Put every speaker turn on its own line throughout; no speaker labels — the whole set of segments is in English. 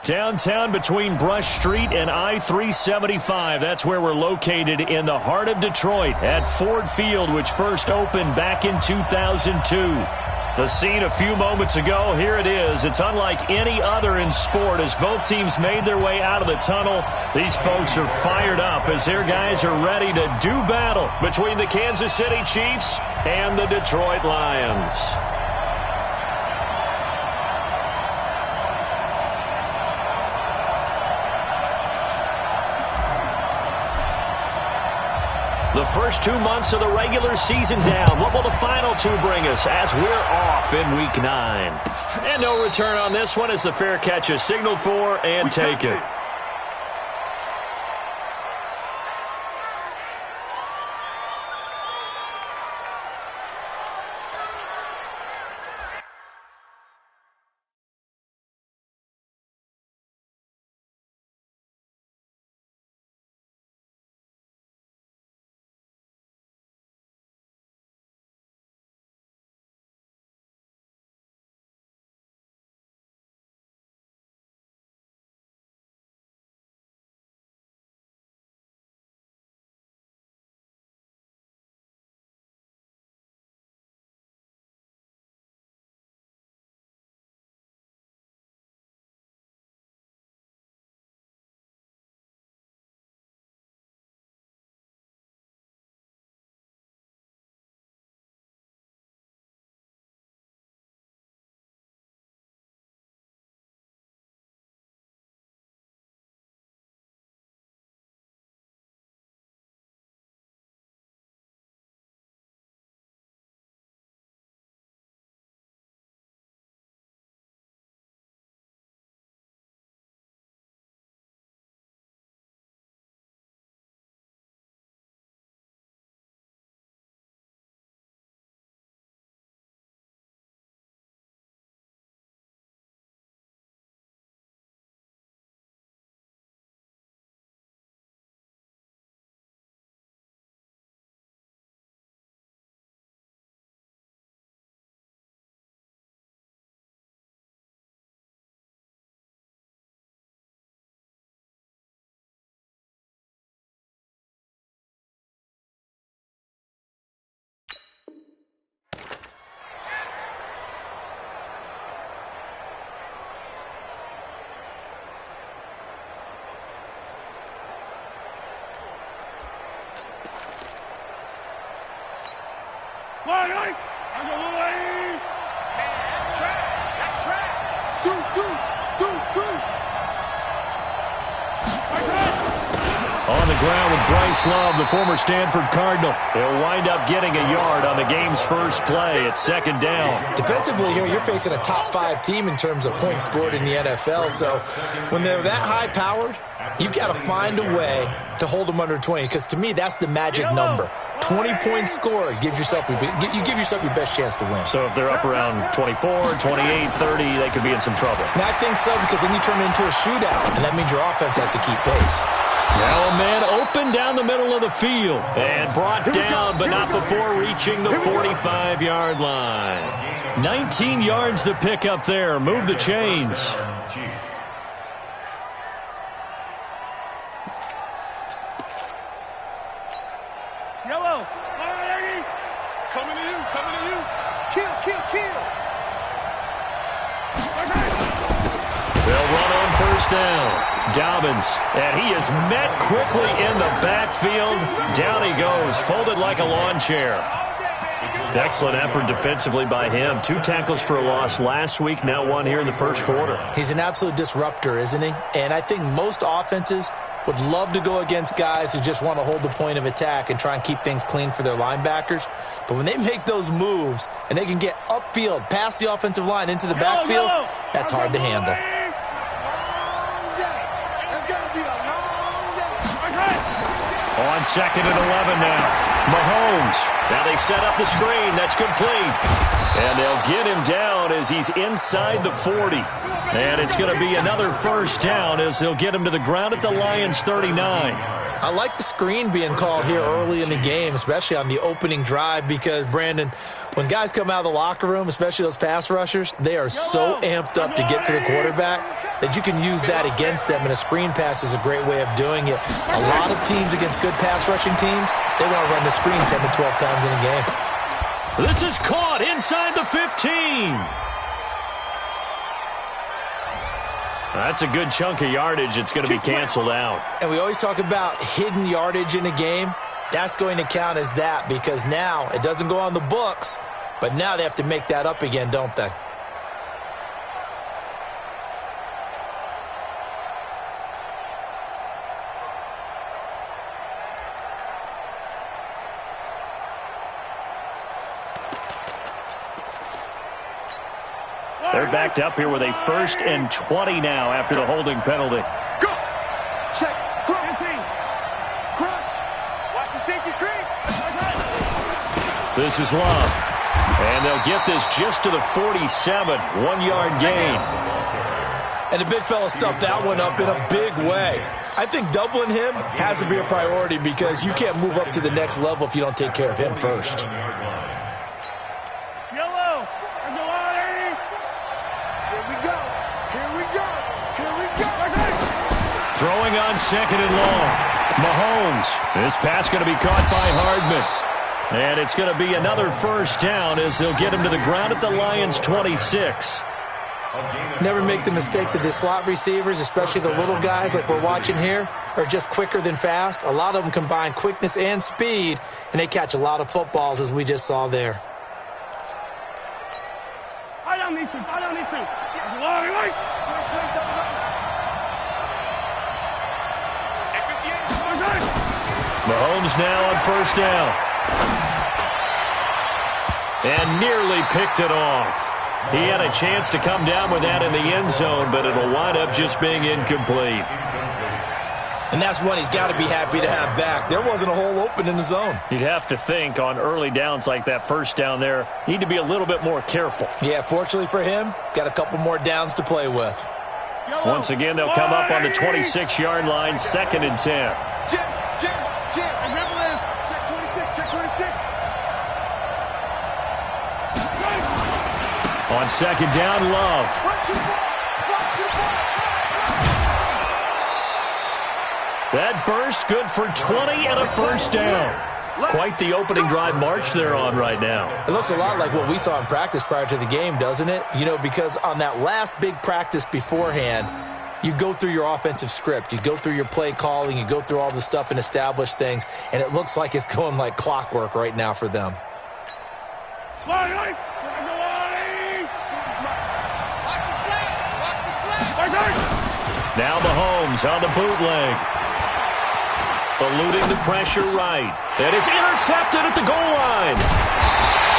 Downtown between Brush Street and I-375. That's where we're located in the heart of Detroit at Ford Field, which first opened back in 2002. The scene a few moments ago, here it is. It's unlike any other in sport as both teams made their way out of the tunnel. These folks are fired up as their guys are ready to do battle between the Kansas City Chiefs and the Detroit Lions. The first 2 months of the regular season down. What will the final two bring us as we're off in Week 9? And no return on this one as the fair catch is signaled for and taken. On the ground with Bryce Love, the former Stanford Cardinal. He'll wind up getting a yard on the game's first play. It's second down.
Defensively here, you're facing a top-5 team in terms of points scored in the NFL. So when they're that high-powered, you've got to find a way to hold them under 20. Because to me, that's the magic number. 20 points scored, you give yourself your best chance to win.
So if they're up around 24, 28, 30, they could be in some trouble.
And I think so, because then you turn it into a shootout, and that means your offense has to keep pace.
Now a man open down the middle of the field and brought down, but not before reaching the 45-yard line. 19 yards to pick up there. Move the chains.
Yellow. Coming to you. Coming to you. Kill.
They'll run on first down. Dobbins, and he is met quickly in the backfield. Down he goes, folded like a lawn chair. Excellent effort defensively by him. 2 tackles for a loss last week, now 1 here in the first quarter.
He's an absolute disruptor, isn't he? And I think most offenses would love to go against guys who just want to hold the point of attack and try and keep things clean for their linebackers. But when they make those moves and they can get upfield, past the offensive line into the backfield, that's hard to handle.
On second and 11 now. Mahomes. Now they set up the screen. That's complete. And they'll get him down as he's inside the 40. And it's going to be another first down as they'll get him to the ground at the Lions' 39.
I like the screen being called here early in the game, especially on the opening drive, because, Brandon, When guys come out of the locker room, especially those pass rushers, they are so amped up to get to the quarterback that you can use that against them, and a screen pass is a great way of doing it. A lot of teams against good pass rushing teams, they want to run the screen 10 to 12 times in a game.
This is caught inside the 15. That's a good chunk of yardage. It's going to be canceled out.
And we always talk about hidden yardage in a game. That's going to count as that because now it doesn't go on the books, but now they have to make that up again, don't they?
They're backed up here with a 1st and 20 now after the holding penalty.
Go! Check! Crunch! Watch the safety screen!
This is Love. And they'll get this just to the 47. 1-yard gain.
And the big fella stuffed that one up in a big way. I think doubling him has to be a priority because you can't move up to the next level if you don't take care of him first.
Throwing on 2nd and long. Mahomes. This pass going to be caught by Hardman. And it's going to be another 1st down as they'll get him to the ground at the Lions' 26.
Never make the mistake that the slot receivers, especially the little guys like we're watching here, are just quicker than fast. A lot of them combine quickness and speed, and they catch a lot of footballs as we just saw there.
I don't need to.
Mahomes now on 1st down. And nearly picked it off. He had a chance to come down with that in the end zone, but it'll wind up just being incomplete.
And that's one he's got to be happy to have back. There wasn't a hole open in the zone.
You'd have to think on early downs like that 1st down there, need to be a little bit more careful.
Yeah, fortunately for him, got a couple more downs to play with.
Once again, they'll come up on the 26-yard line, 2nd and 10.
Jim, remember this. Check 26.
On 2nd down, Love. That burst good for 20 and a 1st down. Quite the opening drive march they're on right now.
It looks a lot like what we saw in practice prior to the game, doesn't it? You know, because on that last big practice beforehand, you go through your offensive script. You go through your play calling. You go through all the stuff and establish things. And it looks like it's going like clockwork right now for them.
Now Mahomes on the bootleg. Eluding the pressure right. And it's intercepted at the goal line.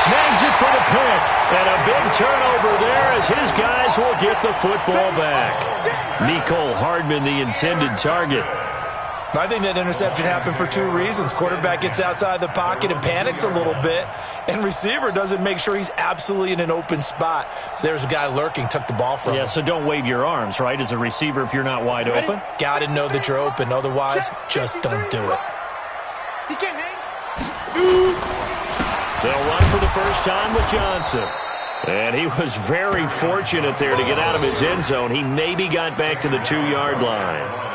Snags it for the pick. And a big turnover there as his guys will get the football back. Mecole Hardman, the intended target.
I think that interception happened for 2 reasons. Quarterback gets outside the pocket and panics a little bit, and receiver doesn't make sure he's absolutely in an open spot. So there's a guy lurking, took the ball from him.
Yeah, so don't wave your arms, right, as a receiver if you're not wide open.
Got to know that you're open. Otherwise, just don't do it.
He can't hang.
They'll run for the 1st time with Johnson. And he was very fortunate there to get out of his end zone. He maybe got back to the 2-yard line.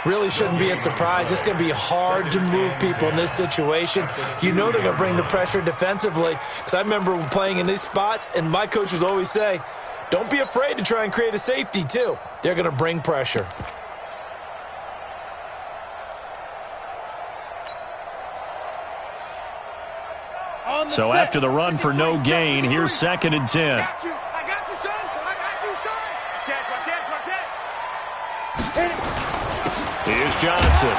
Really shouldn't be a surprise. It's going to be hard to move people in this situation. You know they're going to bring the pressure defensively. Because I remember playing in these spots, and my coaches always say, don't be afraid to try and create a safety, too. They're going to bring pressure.
So after the run for no gain, here's 2nd and 10.
I got you, son. Watch it.
Here's Johnson.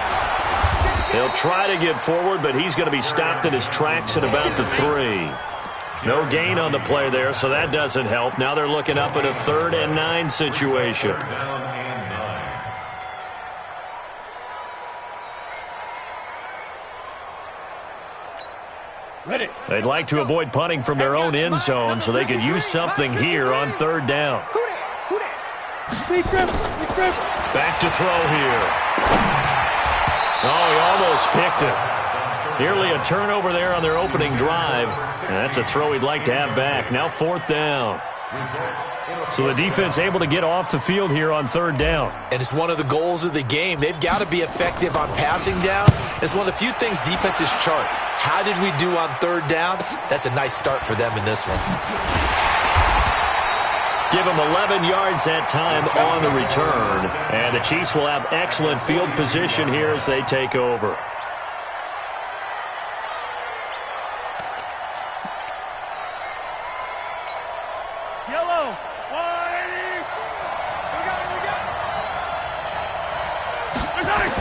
He'll try to get forward, but he's going to be stopped in his tracks at about the 3. No gain on the play there, so that doesn't help. Now they're looking up at a 3rd and 9 situation. They'd like to avoid punting from their own end zone so they could use something here on 3rd down. Back to throw here. Oh, he almost picked it. Nearly a turnover there on their opening drive. And that's a throw he'd like to have back. Now 4th down. So the defense able to get off the field here on 3rd down.
And it's one of the goals of the game. They've got to be effective on passing downs. It's one of the few things defenses chart. How did we do on 3rd down? That's a nice start for them in this one.
Give them 11 yards that time on the return. And the Chiefs will have excellent field position here as they take over.
Yellow, 180. We got it.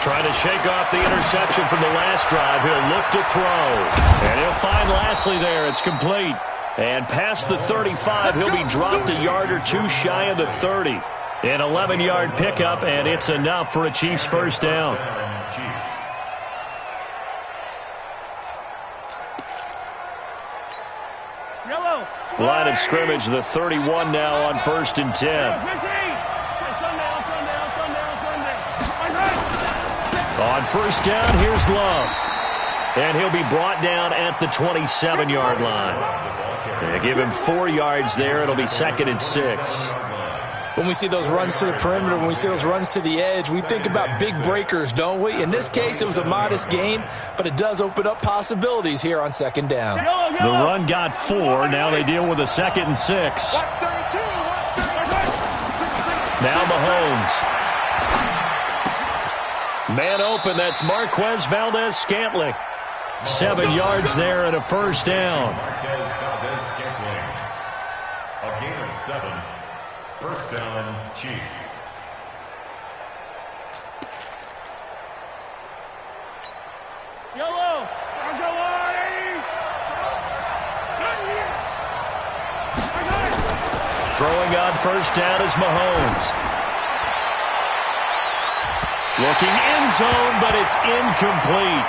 Trying to shake off the interception from the last drive. He'll look to throw. And he'll find Lashley there. It's complete. And past the 35, he'll be dropped a yard or two shy of the 30. An 11-yard pickup, and it's enough for a Chiefs first down.
Yellow.
Line of scrimmage, the 31 now on 1st and 10. On 1st down, here's Love. And he'll be brought down at the 27-yard line. They give him 4 yards there. It'll be 2nd and 6.
When we see those runs to the perimeter, when we see those runs to the edge, we think about big breakers, don't we? In this case, it was a modest gain, but it does open up possibilities here on 2nd down.
The run got 4. Now they deal with a 2nd and 6. Now Mahomes. Man open, that's Marquez Valdez-Scantling. 7 yards there and a first down.
Marquez Valdez-Scantling. A gain of 7. First down, Chiefs.
Yellow.
Throwing on 1st down is Mahomes. Looking end zone, but it's incomplete.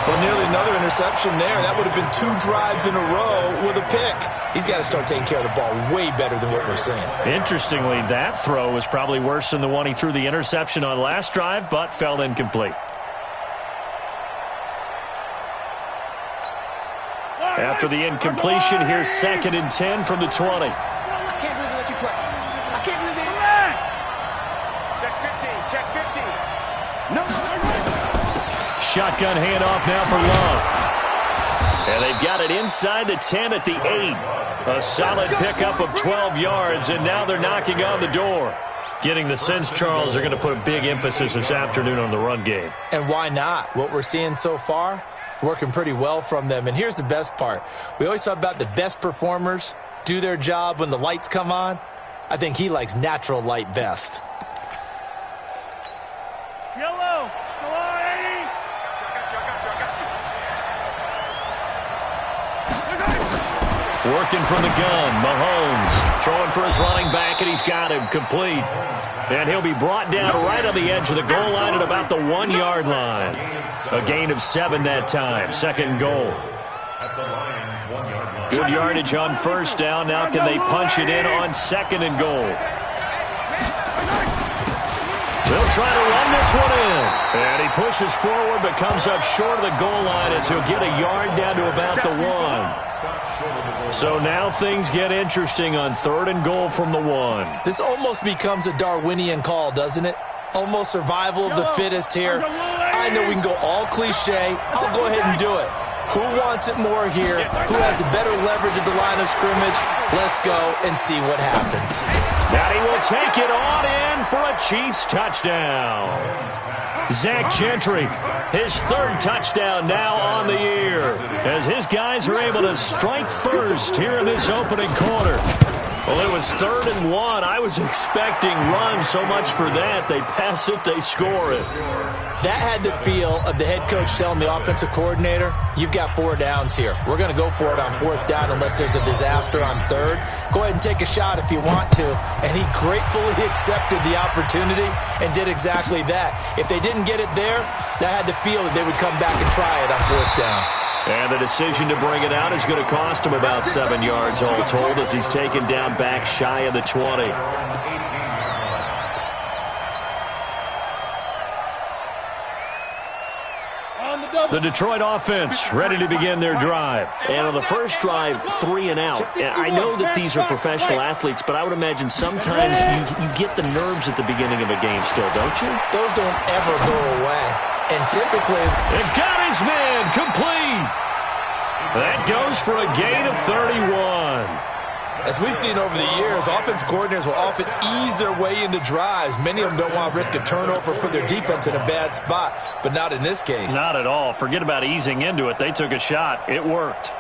Well, nearly another interception there. That would have been 2 drives in a row with a pick. He's got to start taking care of the ball way better than what we're seeing.
Interestingly, that throw was probably worse than the one he threw the interception on last drive, but fell incomplete. After the incompletion, here's 2nd and 10 from the 20.
I can't believe they let you play. I can't believe they... Check 15. Check 15. No.
Shotgun handoff now for Love. And they've got it inside the 10 at the 8. A solid pickup of 12 yards, and now they're knocking on the door. Getting the sense, Charles, they're going to put a big emphasis this afternoon on the run game.
And why not? What we're seeing so far, it's working pretty well from them. And here's the best part. We always talk about the best performers do their job when the lights come on. I think he likes natural light best.
Yellow. Come on, 80.
Working from the gun, Mahomes throwing for his running back, and he's got him complete. And he'll be brought down right on the edge of the goal line at about the 1-yard line. A gain of 7 that time, 2nd goal. Good yardage on 1st down. Now can they punch it in on 2nd and goal? They'll try to run this one in. And he pushes forward but comes up short of the goal line as he'll get a yard down to about the 1. So now things get interesting on 3rd and goal from the 1.
This almost becomes a Darwinian call, doesn't it? Almost survival of the fittest here. I know we can go all cliche. I'll go ahead and do it. Who wants it more here? Who has a better leverage at the line of scrimmage? Let's go and see what happens.
Now he will take it on in for a Chiefs touchdown. Zach Gentry, his 3rd touchdown now on the year, as his guys are able to strike first here in this opening quarter. Well, it was 3rd and 1. I was expecting runs, so much for that. They pass it, they score it.
That had the feel of the head coach telling the offensive coordinator, you've got 4 downs here. We're going to go for it on 4th down unless there's a disaster on 3rd. Go ahead and take a shot if you want to. And he gratefully accepted the opportunity and did exactly that. If they didn't get it there, that had the feel that they would come back and try it on 4th down.
And the decision to bring it out is going to cost him about 7 yards all told as he's taken down back shy of the 20.
On the double.
The Detroit offense ready to begin their drive.
And on the first drive, 3 and out. I know that these are professional athletes, but I would imagine sometimes you get the nerves at the beginning of a game still, don't you?
Those don't ever go away. And typically...
It got his man complete. That goes for a gain of 31.
As we've seen over the years, offense coordinators will often ease their way into drives. Many of them don't want to risk a turnover or put their defense in a bad spot, but not in this case.
Not at all. Forget about easing into it. They took a shot. It worked.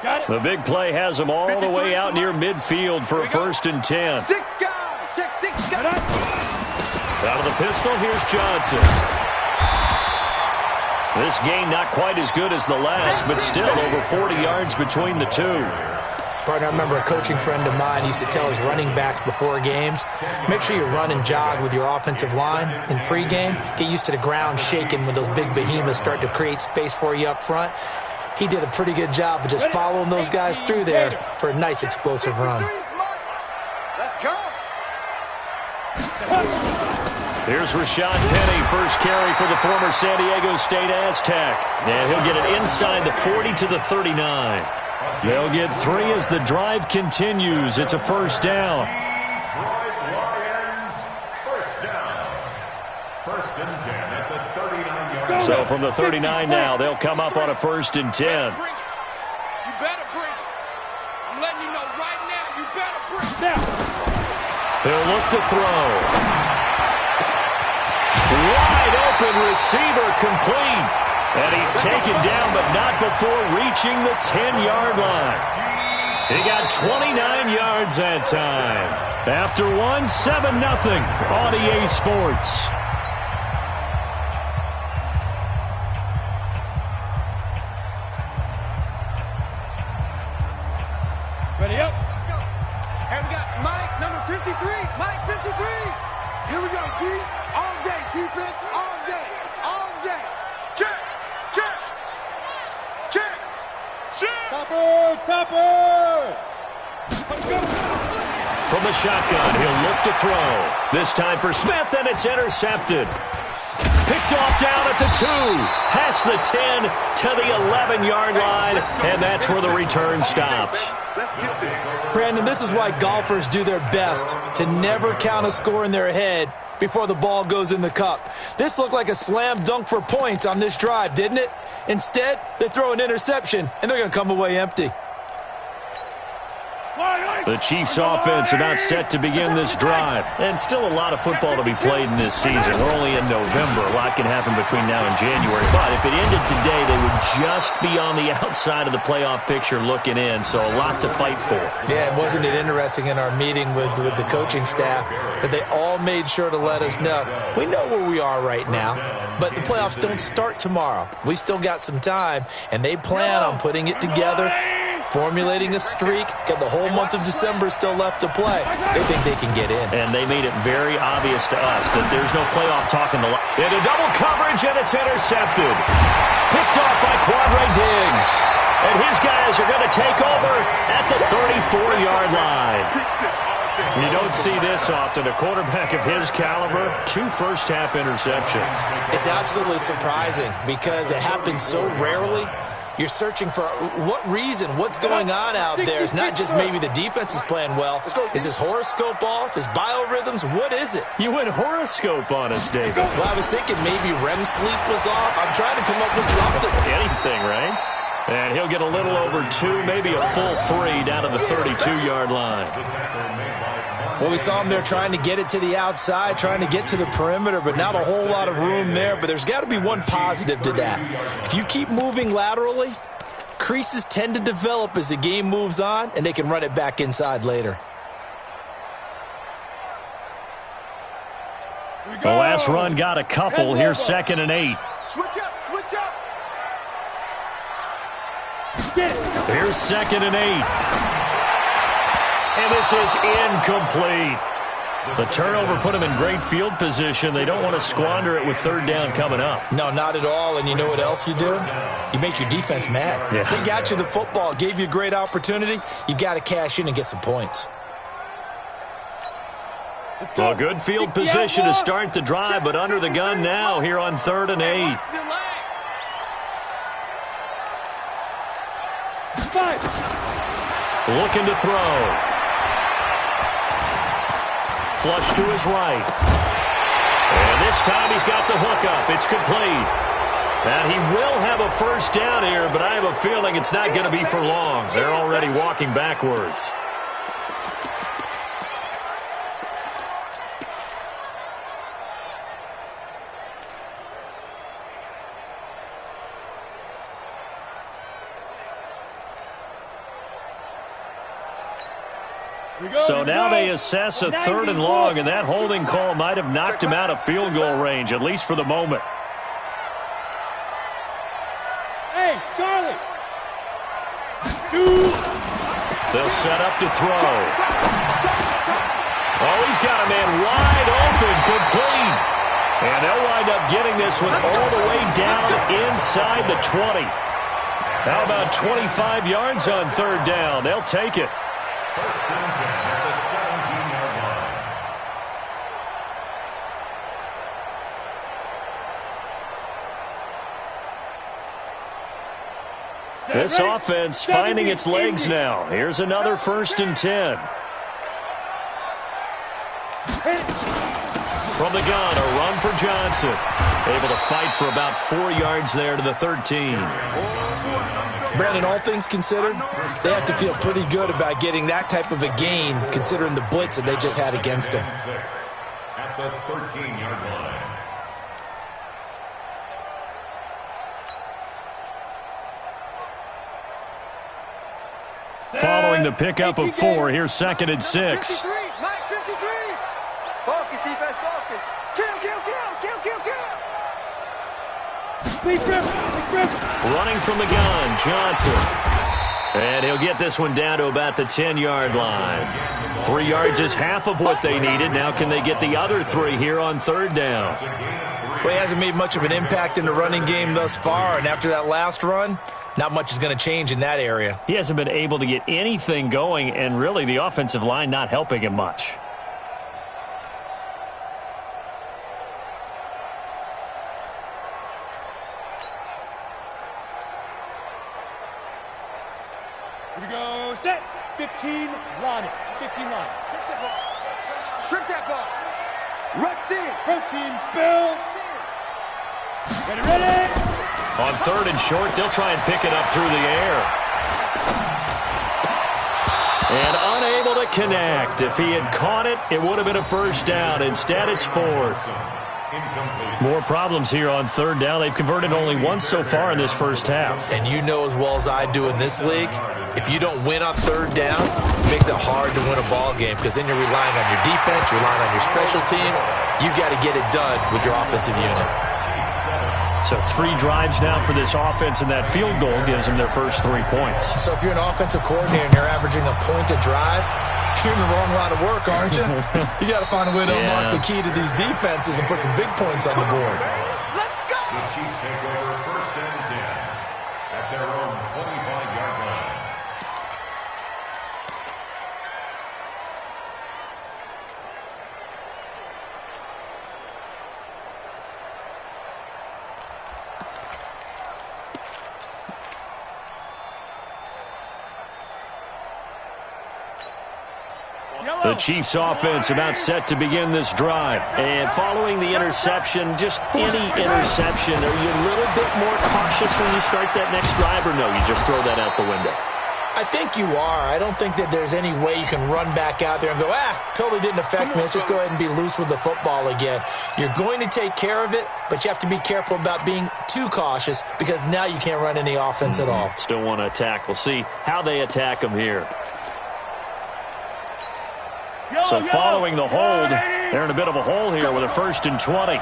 Got it.
The big play has them all the way out near midfield for a 1st and 10.
6 guys. Check 6 guys.
Out of the pistol, here's Johnson. This game not quite as good as the last, but still over 40 yards between the two.
Partner, I remember a coaching friend of mine used to tell his running backs before games, make sure you run and jog with your offensive line in pregame. Get used to the ground shaking when those big behemoths start to create space for you up front. He did a pretty good job of just following those guys through there for a nice explosive run.
Let's go.
Here's Rashad Penny, first carry for the former San Diego State Aztec. And he'll get it inside the 40 to the 39. They'll get 3 as the drive continues. It's a 1st down.
Detroit Lions, 1st down. 1st and 10 at the 39-yard line.
So from the 39 now, they'll come up on a 1st and 10.
You better bring it. I'm letting you know right now, you better bring it.
He'll look to throw. Wide open receiver complete. And he's taken down, but not before reaching the 10-yard line. He got 29 yards that time. After 7-0 on EA Sports.
Ready up. Let's go. And we got Mike, number 53. Mike, 53. Here we go, D. All day. Defense, all day. All day. Check. Check. Check. Check. Topper. Topper. Let's go.
From the shotgun, he'll look to throw. This time for Smith, and it's intercepted. Picked off down at the 2. Past the 10 to the 11-yard line, and that's where the return stops.
Let's get this.
Brandon, this is why golfers do their best to never count a score in their head before the ball goes in the cup. This looked like a slam dunk for points on this drive, didn't it? Instead, they throw an interception, and they're going to come away empty.
The Chiefs' offense are not set to begin this drive. And still a lot of football to be played in this season. We're only in November. A lot can happen between now and January. But if it ended today, they would just be on the outside of the playoff picture looking in. So a lot to fight for.
Yeah, wasn't it interesting in our meeting with the coaching staff that they all made sure to let us know. We know where we are right now, but the playoffs don't start tomorrow. We still got some time, and they plan on putting it together, formulating a streak, got the whole month of December still left to play. They think they can get in.
And they made it very obvious to us that there's no playoff talk in the line. Into double coverage, and it's intercepted. Picked off by Quandre Diggs. And his guys are going to take over at the 34-yard line. You don't see this often. A quarterback of his caliber, 2 first-half interceptions.
It's absolutely surprising because it happens so rarely. You're searching for what reason, what's going on out there. It's not just maybe the defense is playing well. Is his horoscope off? His biorhythms? What is it?
You went horoscope on us, David.
Well, I was thinking maybe REM sleep was off. I'm trying to come up with something.
Anything, right? And he'll get a little over 2, maybe a full 3 down to the 32-yard line.
Well, we saw him there trying to get it to the outside, trying to get to the perimeter, but not a whole lot of room there. But there's got to be one positive to that. If you keep moving laterally, creases tend to develop as the game moves on, and they can run it back inside later.
The last run got a couple. Here's 2nd and 8.
Switch up, switch up.
Here's 2nd and 8. And this is incomplete. The turnover put them in great field position. They don't want to squander it with 3rd down coming up.
No, not at all. And you know what else you do? You make your defense mad.
Yeah.
They got you the football, gave you a great opportunity. You got to cash in and get some points.
Well, good field position to start the drive, but under the gun now here on 3rd and 8. Looking to throw. Flush to his right. And this time he's got the hookup. It's complete. And he will have a first down here, but I have a feeling it's not going to be for long. They're already walking backwards. So now they assess a 3rd and long, and that holding call might have knocked him out of field goal range, at least for the moment.
Hey, Charlie!
They'll set up to throw. Oh, he's got a man wide open, complete. And they'll wind up getting this one all the way down inside the 20. How about 25 yards on 3rd down? They'll take it.
First and 10 at the 17-yard line.
This offense finding its legs now. Here's another 1st and 10. From the gun, a run for Johnson. Able to fight for about 4 yards there to the 13.
Brandon, all things considered, they have to feel pretty good about getting that type of a gain, considering the blitz that they just had against them.
At the 13-yard line.
Following the pickup of 4, here's 2nd and 6.
Mike 53! Focus, defense, focus. Kill, kill, kill, kill, kill, kill! Big grip, big grip.
Running from the gun, Johnson. And he'll get this one down to about the 10-yard line. 3 yards is half of what they needed. Now can they get the other 3 here on 3rd down?
Well, he hasn't made much of an impact in the running game thus far, and after that last run, not much is going to change in that area.
He hasn't been able to get anything going, and really the offensive line not helping him much.
Here we go, set. 15, line it. 15 line. Strip that ball. Strip that ball. Rush in. Protein spill. Ready, ready.
On 3rd and short, they'll try and pick it up through the air. And unable to connect. If he had caught it, it would have been a first down. Instead, it's 4th. More problems here on 3rd down. They've converted only once so far in this first half.
And you know as well as I do in this league, if you don't win on 3rd down, it makes it hard to win a ball game because then you're relying on your defense, you're relying on your special teams. You've got to get it done with your offensive unit.
So 3 drives now for this offense, and that field goal gives them their first 3 points.
So if you're an offensive coordinator and you're averaging a point a drive, you're in the wrong line of work, aren't you? You got to find a way to unlock the key to these defenses and put some big points on the board.
Let's go!
The Chiefs take over 1st and 10 at their own 25-yard line.
The Chiefs offense about set to begin this drive. And following the interception, just any interception, are you a little bit more cautious when you start that next drive, or no, you just throw that out the window?
I think you are. I don't think that there's any way you can run back out there and go, totally didn't affect me. Let's just go ahead and be loose with the football again. You're going to take care of it, but you have to be careful about being too cautious because now you can't run any offense at all.
Still want to attack. We'll see how they attack them here. So following the hold, they're in a bit of a hole here with a 1st and 20.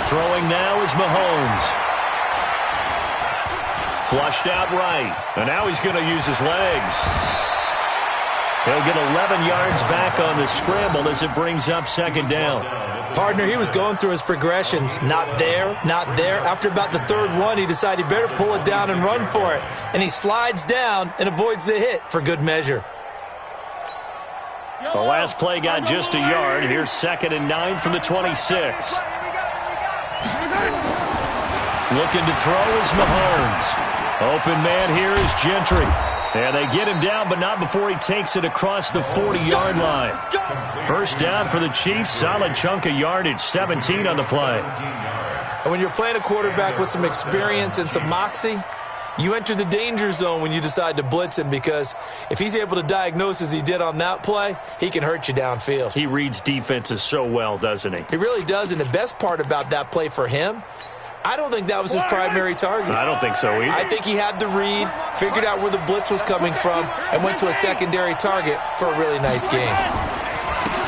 Throwing now is Mahomes. Flushed out right. And now he's going to use his legs. He'll get 11 yards back on the scramble as it brings up second down.
Partner, he was going through his progressions. Not there, not there. After about the third one, he decided he better pull it down and run for it. And he slides down and avoids the hit for good measure.
The last play got just a yard. Here's 2nd and 9 from the 26. Looking to throw is Mahomes. Open man here is Gentry. And they get him down, but not before he takes it across the 40-yard line. First down for the Chiefs. Solid chunk of yardage, 17 on the play.
And when you're playing a quarterback with some experience and some moxie, you enter the danger zone when you decide to blitz him, because if he's able to diagnose as he did on that play, he can hurt you downfield.
He reads defenses so well, doesn't he?
He really does, and the best part about that play for him, I don't think that was his primary target.
I don't think so either.
I think he had the read, figured out where the blitz was coming from, and went to a secondary target for a really nice game.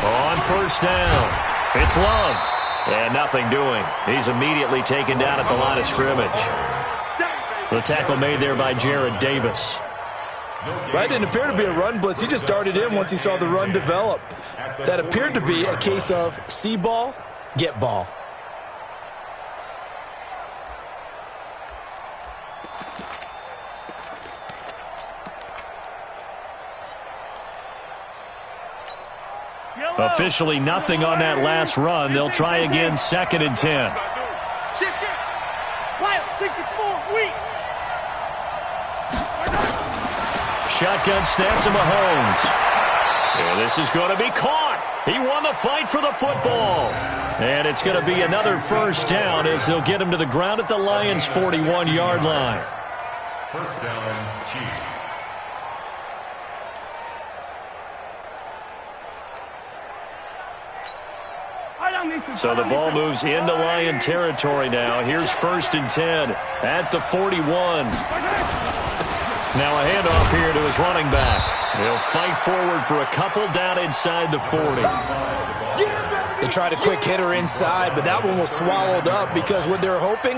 On first down, it's Love. And nothing doing. He's immediately taken down at the line of scrimmage. The tackle made there by Jared Davis.
That didn't appear to be a run blitz. He just darted in once he saw the run develop. That appeared to be a case of see ball, get ball.
Officially nothing on that last run. They'll try again, 2nd and 10. Shotgun snap to Mahomes. And this is going to be caught. He won the fight for the football. And it's going to be another first down as they'll get him to the ground at the Lions' 41-yard line.
First down, Chiefs.
So the ball moves into Lion territory now. Here's 1st and 10 at the 41. Now a handoff here to his running back. He'll fight forward for a couple down inside the 40.
They tried a quick hitter inside, but that one was swallowed up because what they're hoping,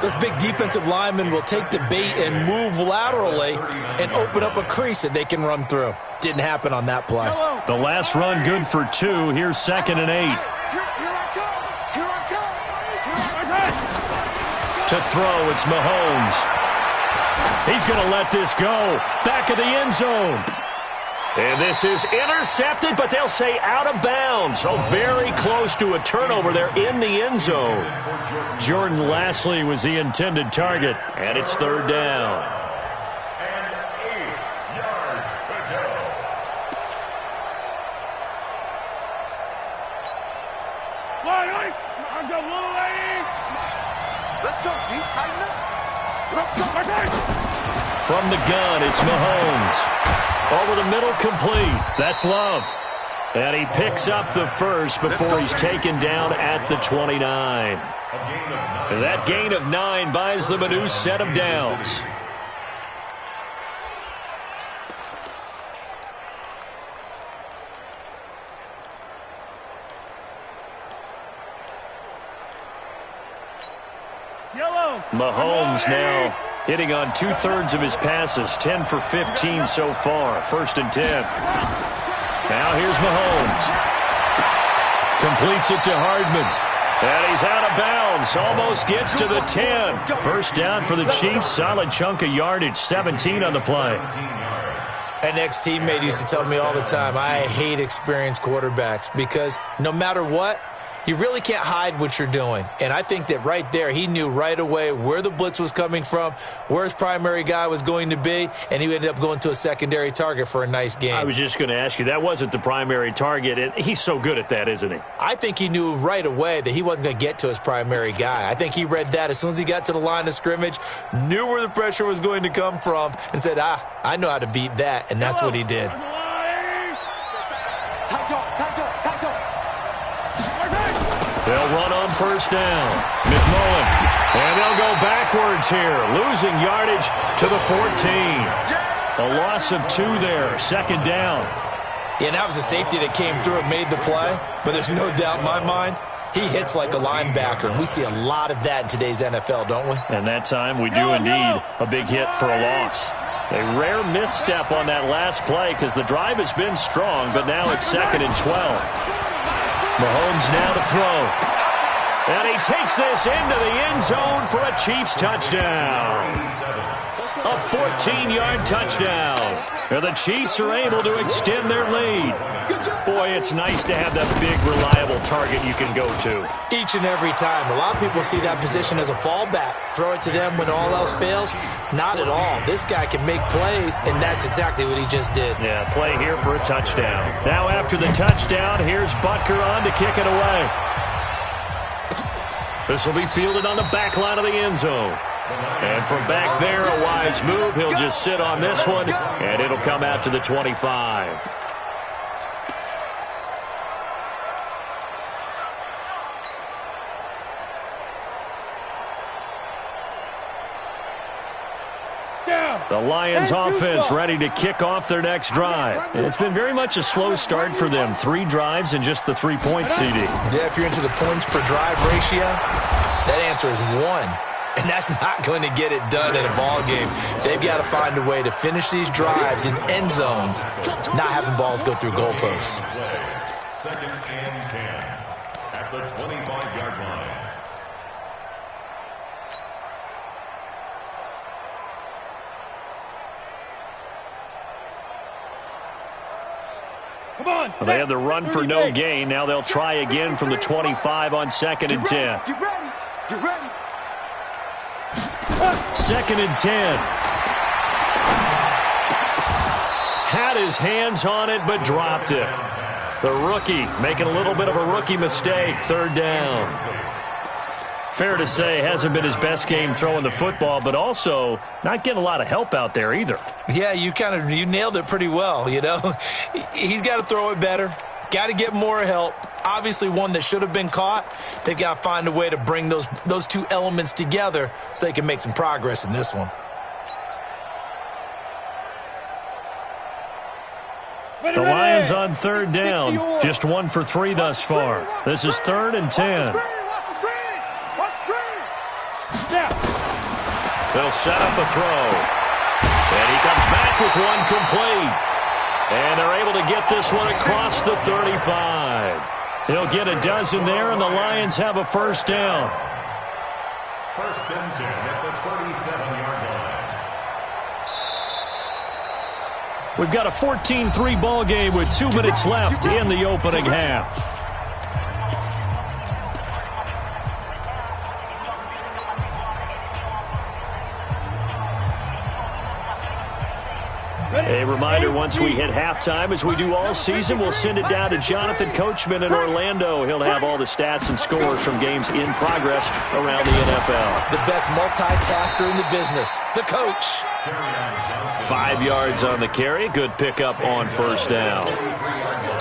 those big defensive linemen will take the bait and move laterally and open up a crease that they can run through. Didn't happen on that play.
The last run good for 2. Here's 2nd and 8. To throw, it's Mahomes. He's going to let this go. Back of the end zone. And this is intercepted, but they'll say out of bounds. So very close to a turnover there in the end zone. Jordan Lasley was the intended target, and it's 3rd down.
And 8 yards to go.
Let's go, deep, tighten up. Let's go.
From the gun, it's Mahomes. Over the middle, complete. That's Love. And he picks up the first before he's taken down at the 29. That gain of 9 buys them a new set of downs. Mahomes now hitting on 2/3 of his passes, 10 for 15 so far. 1st and 10. Now here's Mahomes. Completes it to Hardman. And he's out of bounds. Almost gets to the 10. First down for the Chiefs. Solid chunk of yardage. 17 on the play.
An ex-teammate used to tell me all the time, I hate experienced quarterbacks because no matter what, you really can't hide what you're doing. And I think that right there, he knew right away where the blitz was coming from, where his primary guy was going to be, and he ended up going to a secondary target for a nice game.
I was just going to ask you, that wasn't the primary target, and he's so good at that, isn't he?
I think he knew right away that he wasn't going to get to his primary guy. I think he read that as soon as he got to the line of scrimmage, knew where the pressure was going to come from, and said, I know how to beat that, and that's what he did.
They'll run on first down. McMullen. And they'll go backwards here. Losing yardage to the 14. A loss of 2 there. 2nd down.
Yeah, that was a safety that came through and made the play. But there's no doubt in my mind, he hits like a linebacker. And we see a lot of that in today's NFL, don't we?
And that time we do indeed a big hit for a loss. A rare misstep on that last play because the drive has been strong, but now it's 2nd and 12. Mahomes now to throw. And he takes this into the end zone for a Chiefs touchdown. A 14-yard touchdown. And the Chiefs are able to extend their lead. Boy, it's nice to have that big, reliable target you can go to.
Each and every time. A lot of people see that position as a fallback. Throw it to them when all else fails. Not at all. This guy can make plays, and that's exactly what he just did.
Yeah, play here for a touchdown. Now after the touchdown, here's Butker on to kick it away. This will be fielded on the back line of the end zone. And from back there, a wise move. He'll just sit on this one, and it'll come out to the 25. The Lions offense ready to kick off their next drive. And it's been very much a slow start for them. 3 drives and just the 3-point CD.
Yeah, if you're into the points per drive ratio, that answer is 1. And that's not going to get it done in a ball game. They've got to find a way to finish these drives in end zones, not having balls go through goalposts.
2nd and 10 at the 25-yard line.
Well, they had the run for no gain. Now they'll try again from the 25 on 2nd and 10.
Get ready. Get ready.
2nd and 10. Had his hands on it, but dropped it. The rookie making a little bit of a rookie mistake. 3rd down. Fair to say, hasn't been his best game throwing the football, but also not getting a lot of help out there either.
Yeah, you nailed it pretty well, you know. He's got to throw it better. Got to get more help. Obviously one that should have been caught. They've got to find a way to bring those two elements together so they can make some progress in this one.
The Lions on 3rd down. Just 1 for 3 thus far. This is 3rd and 10. They'll set up a throw. And he comes back with one complete. And they're able to get this one across the 35. He'll get a dozen there, and the Lions have a 1st down.
1st and 10 at the 37-yard line.
We've got a 14-3 ball game with 2 minutes left in the opening half. A reminder, once we hit halftime, as we do all season, we'll send it down to Jonathan Coachman in Orlando. He'll have all the stats and scores from games in progress around the NFL.
The best multitasker in the business, the coach.
5 yards on the carry. Good pickup on 1st down.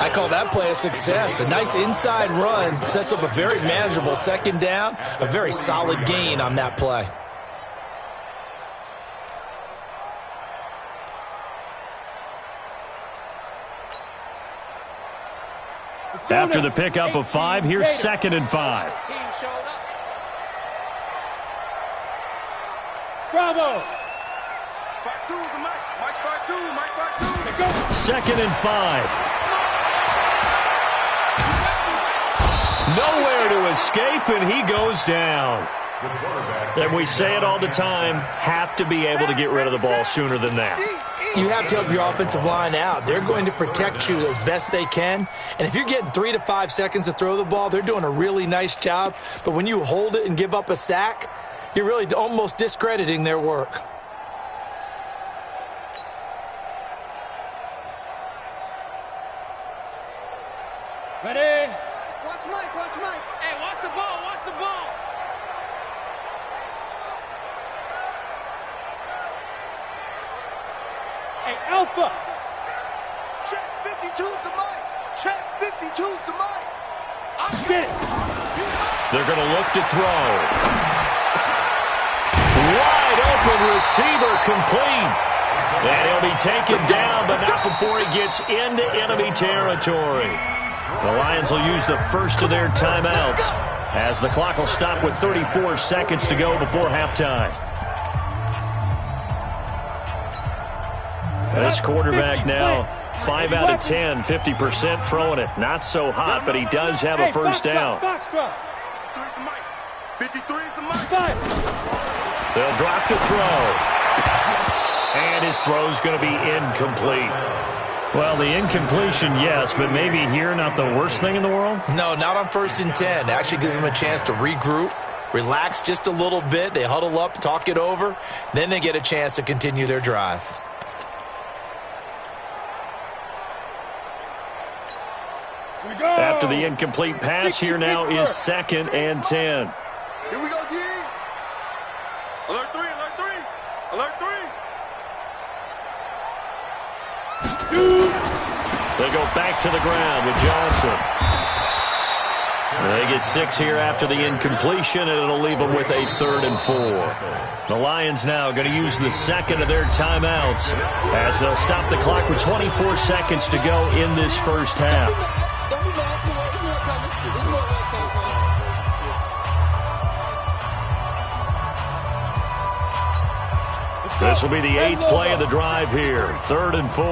I call that play a success. A nice inside run sets up a very manageable 2nd down. A very solid gain on that play.
After the pickup of 5, here's 2nd and 5.
Bravo.
2nd and 5. Nowhere to escape, and he goes down. And we say it all the time, have to be able to get rid of the ball sooner than that.
You have to help your offensive line out. They're going to protect you as best they can. And if you're getting 3 to 5 seconds to throw the ball, they're doing a really nice job. But when you hold it and give up a sack, you're really almost discrediting their work.
Ready? Watch Mike, watch Mike. Hey, watch the ball, watch the ball. Hey, Alpha. Check 52's the mic. Check 52's the mic. I'm get it.
They're going to look to throw. Wide open receiver complete. And he'll be taken down, but not before he gets into enemy territory. The Lions will use the first of their timeouts as the clock will stop with 34 seconds to go before halftime. This quarterback now 5 out of 10, 50% throwing it. Not so hot, but he does have a first down. They'll drop to throw. And his throw's going to be incomplete. Well, the incompletion, yes, but maybe here not the worst thing in the world?
No, not on 1st and 10. Actually gives them a chance to regroup, relax just a little bit. They huddle up, talk it over. Then they get a chance to continue their drive.
After the incomplete pass, here now is 2nd and 10.
Here we go, D. Alert 3, alert 3, alert 3.
They go back to the ground with Johnson. They get 6 here after the incompletion, and it'll leave them with a 3rd and 4. The Lions now going to use the 2nd of their timeouts as they'll stop the clock with 24 seconds to go in this first half. This will be the 8th play of the drive here. 3rd and 4.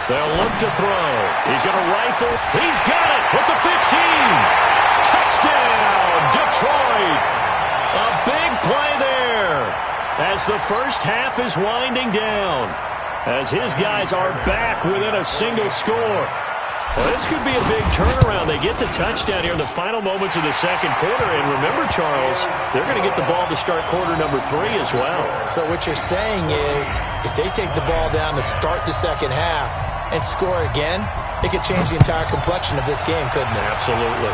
They'll look to throw. He's going to rifle. He's got it with the 15. Touchdown, Detroit. A big play there as the first half is winding down, as his guys are back within a single score. Well, this could be a big turnaround. They get the touchdown here in the final moments of the second quarter. And remember, Charles, they're going to get the ball to start quarter number 3 as well. So what you're saying is if they take the ball down to start the second half and score again, it could change the entire complexion of this game, couldn't it? Absolutely.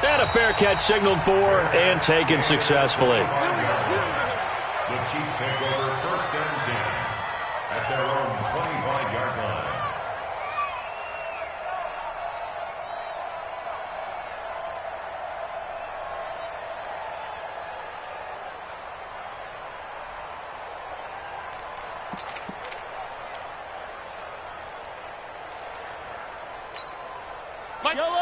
And a fair catch signaled for and taken successfully.
The Chiefs take over 1st and 10 at their own 25-yard line.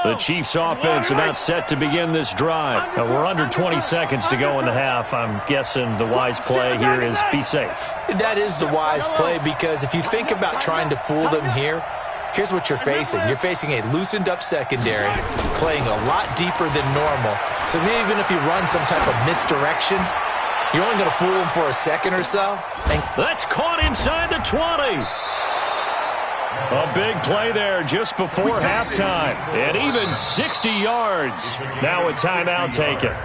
The Chiefs offense about set to begin this drive. We're under 20 seconds to go in the half. I'm guessing the wise play here is be safe.
That is the wise play, because if you think about trying to fool them here, here's what you're facing. You're facing a loosened up secondary, playing a lot deeper than normal. So even if you run some type of misdirection, you're only going to fool them for a second or so. And
that's caught inside the 20. A big play there just before halftime. And even 60 yards. Now a timeout taken.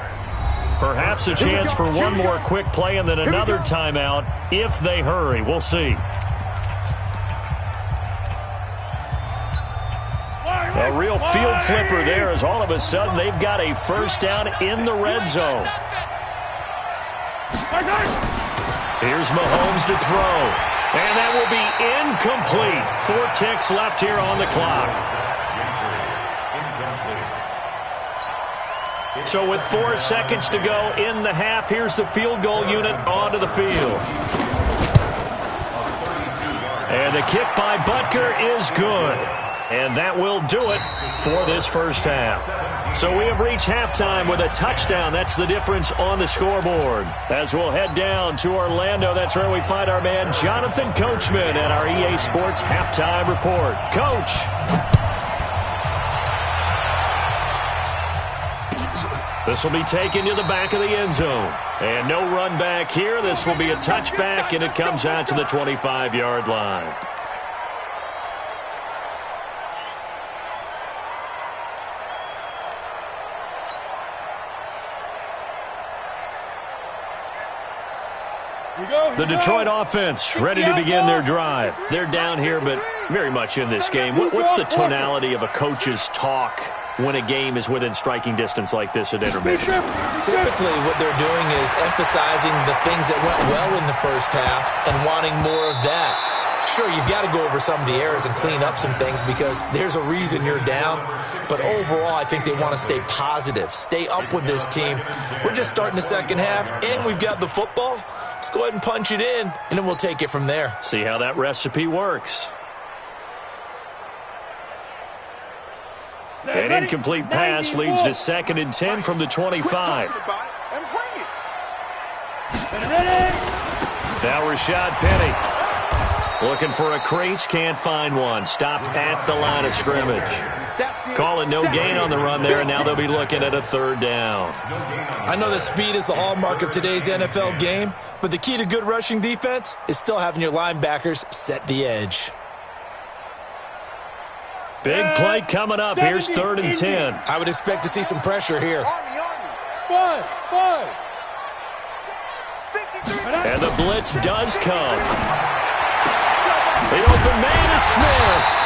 Perhaps a chance for one more quick play and then another timeout if they hurry. We'll see. A real field flipper there, as all of a sudden they've got a first down in the red zone. Here's Mahomes to throw. And that will be incomplete. 4 ticks left here on the clock. So with 4 seconds to go in the half, here's the field goal unit onto the field. And the kick by Butker is good. And that will do it for this first half. So we have reached halftime with a touchdown. That's the difference on the scoreboard. As we'll head down to Orlando, that's where we find our man Jonathan Coachman at our EA Sports Halftime Report. Coach. This will be taken to the back of the end zone. And no run back here. This will be a touchback, and it comes out to the 25-yard line. The Detroit offense ready to begin their drive. They're down here, but very much in this game. What's the tonality of a coach's talk when a game is within striking distance like this at intermission?
Typically, what they're doing is emphasizing the things that went well in the first half and wanting more of that. Sure, you've got to go over some of the errors and clean up some things because there's a reason you're down. But overall, I think they want to stay positive, stay up with this team. We're just starting the second half, and we've got the football. Let's go ahead and punch it in, and then we'll take it from there.
See how that recipe works. An incomplete pass leads to 2nd and 10 from the 25. Now Rashad Penny looking for a crease, can't find one. Stopped at the line of scrimmage. Calling no gain on the run there, and now they'll be looking at a 3rd down.
I know that speed is the hallmark of today's NFL game, but the key to good rushing defense is still having your linebackers set the edge.
Big play coming up. Here's 3rd and 10.
I would expect to see some pressure here.
And the blitz does come. The open man is Smith.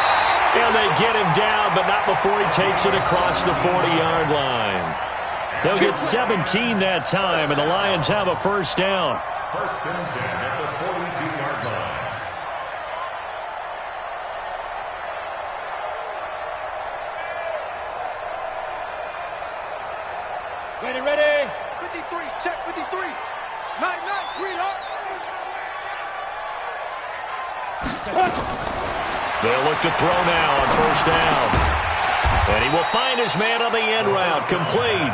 And they get him down, but not before he takes it across the 40-yard line. They'll get 17 that time, and the Lions have a 1st down.
1st and 10 at the 42-yard line.
Ready. 53, check 53. Night, sweetheart.
They'll look to throw now on 1st down. And he will find his man on the end route. Complete.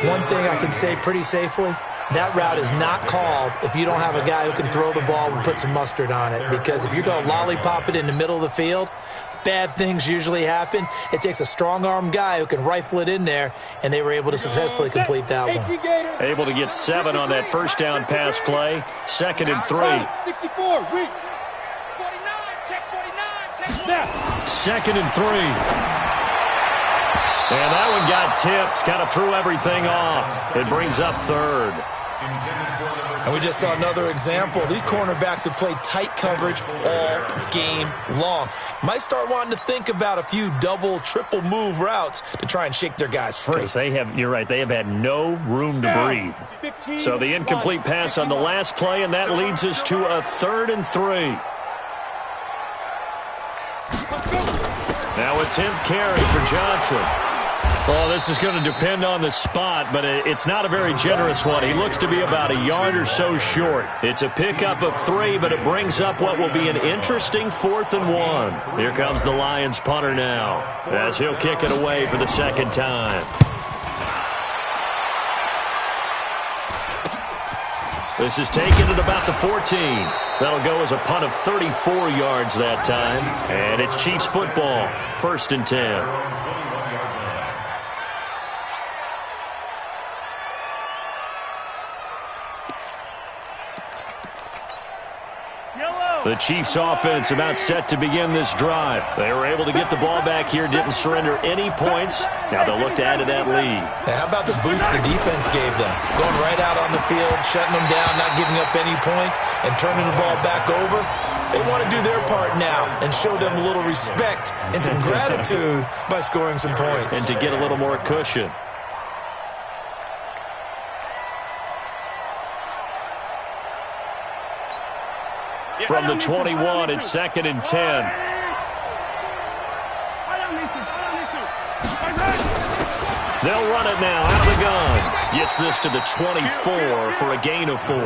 One thing I can say pretty safely, that route is not called if you don't have a guy who can throw the ball and put some mustard on it. Because if you're going to lollipop it in the middle of the field, bad things usually happen. It takes a strong-arm guy who can rifle it in there, and they were able to successfully complete that one.
Able to get 7 on that 1st down pass play. 2nd and 3.
64, weak. 49, check 49,
2nd and 3. And that one got tipped. Kind of threw everything off. It brings up 3rd.
And we just saw another example. These cornerbacks have played tight coverage all game long. Might start wanting to think about a few double, triple move routes to try and shake their guys free.
You're right, they have had no room to breathe. So the incomplete pass on the last play, and that leads us to a 3rd and 3. Now a 10th carry for Johnson. Well, this is going to depend on the spot, but it's not a very generous one. He looks to be about a yard or so short. It's a pickup of 3, but it brings up what will be an interesting 4th and 1. Here comes the Lions punter now, as he'll kick it away for the 2nd time. This is taken at about the 14. That'll go as a punt of 34 yards that time. And it's Chiefs football, 1st and 10. The Chiefs offense about set to begin this drive. They were able to get the ball back here, didn't surrender any points. Now they'll look to add to that lead.
Now, how about the boost the defense gave them? Going right out on the field, shutting them down, not giving up any points, and turning the ball back over. They want to do their part now and show them a little respect and some gratitude by scoring some points.
And to get a little more cushion. From the 21, it's 2nd and 10. They'll run it now out of the gun. Gets this to the 24 for a gain of 4.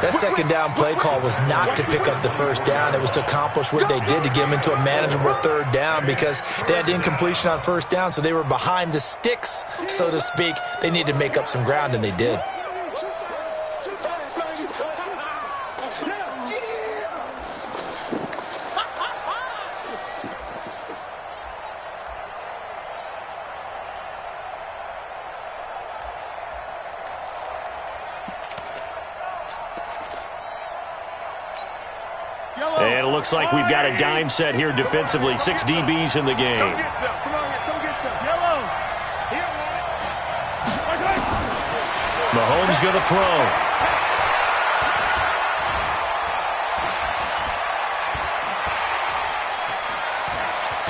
That 2nd down play call was not to pick up the 1st down. It was to accomplish what they did to get them into a manageable 3rd down because they had incompletion on 1st down, so they were behind the sticks, so to speak. They needed to make up some ground, and they did.
And it looks like we've got a dime set here defensively. 6 DBs in the game. Mahomes going to throw.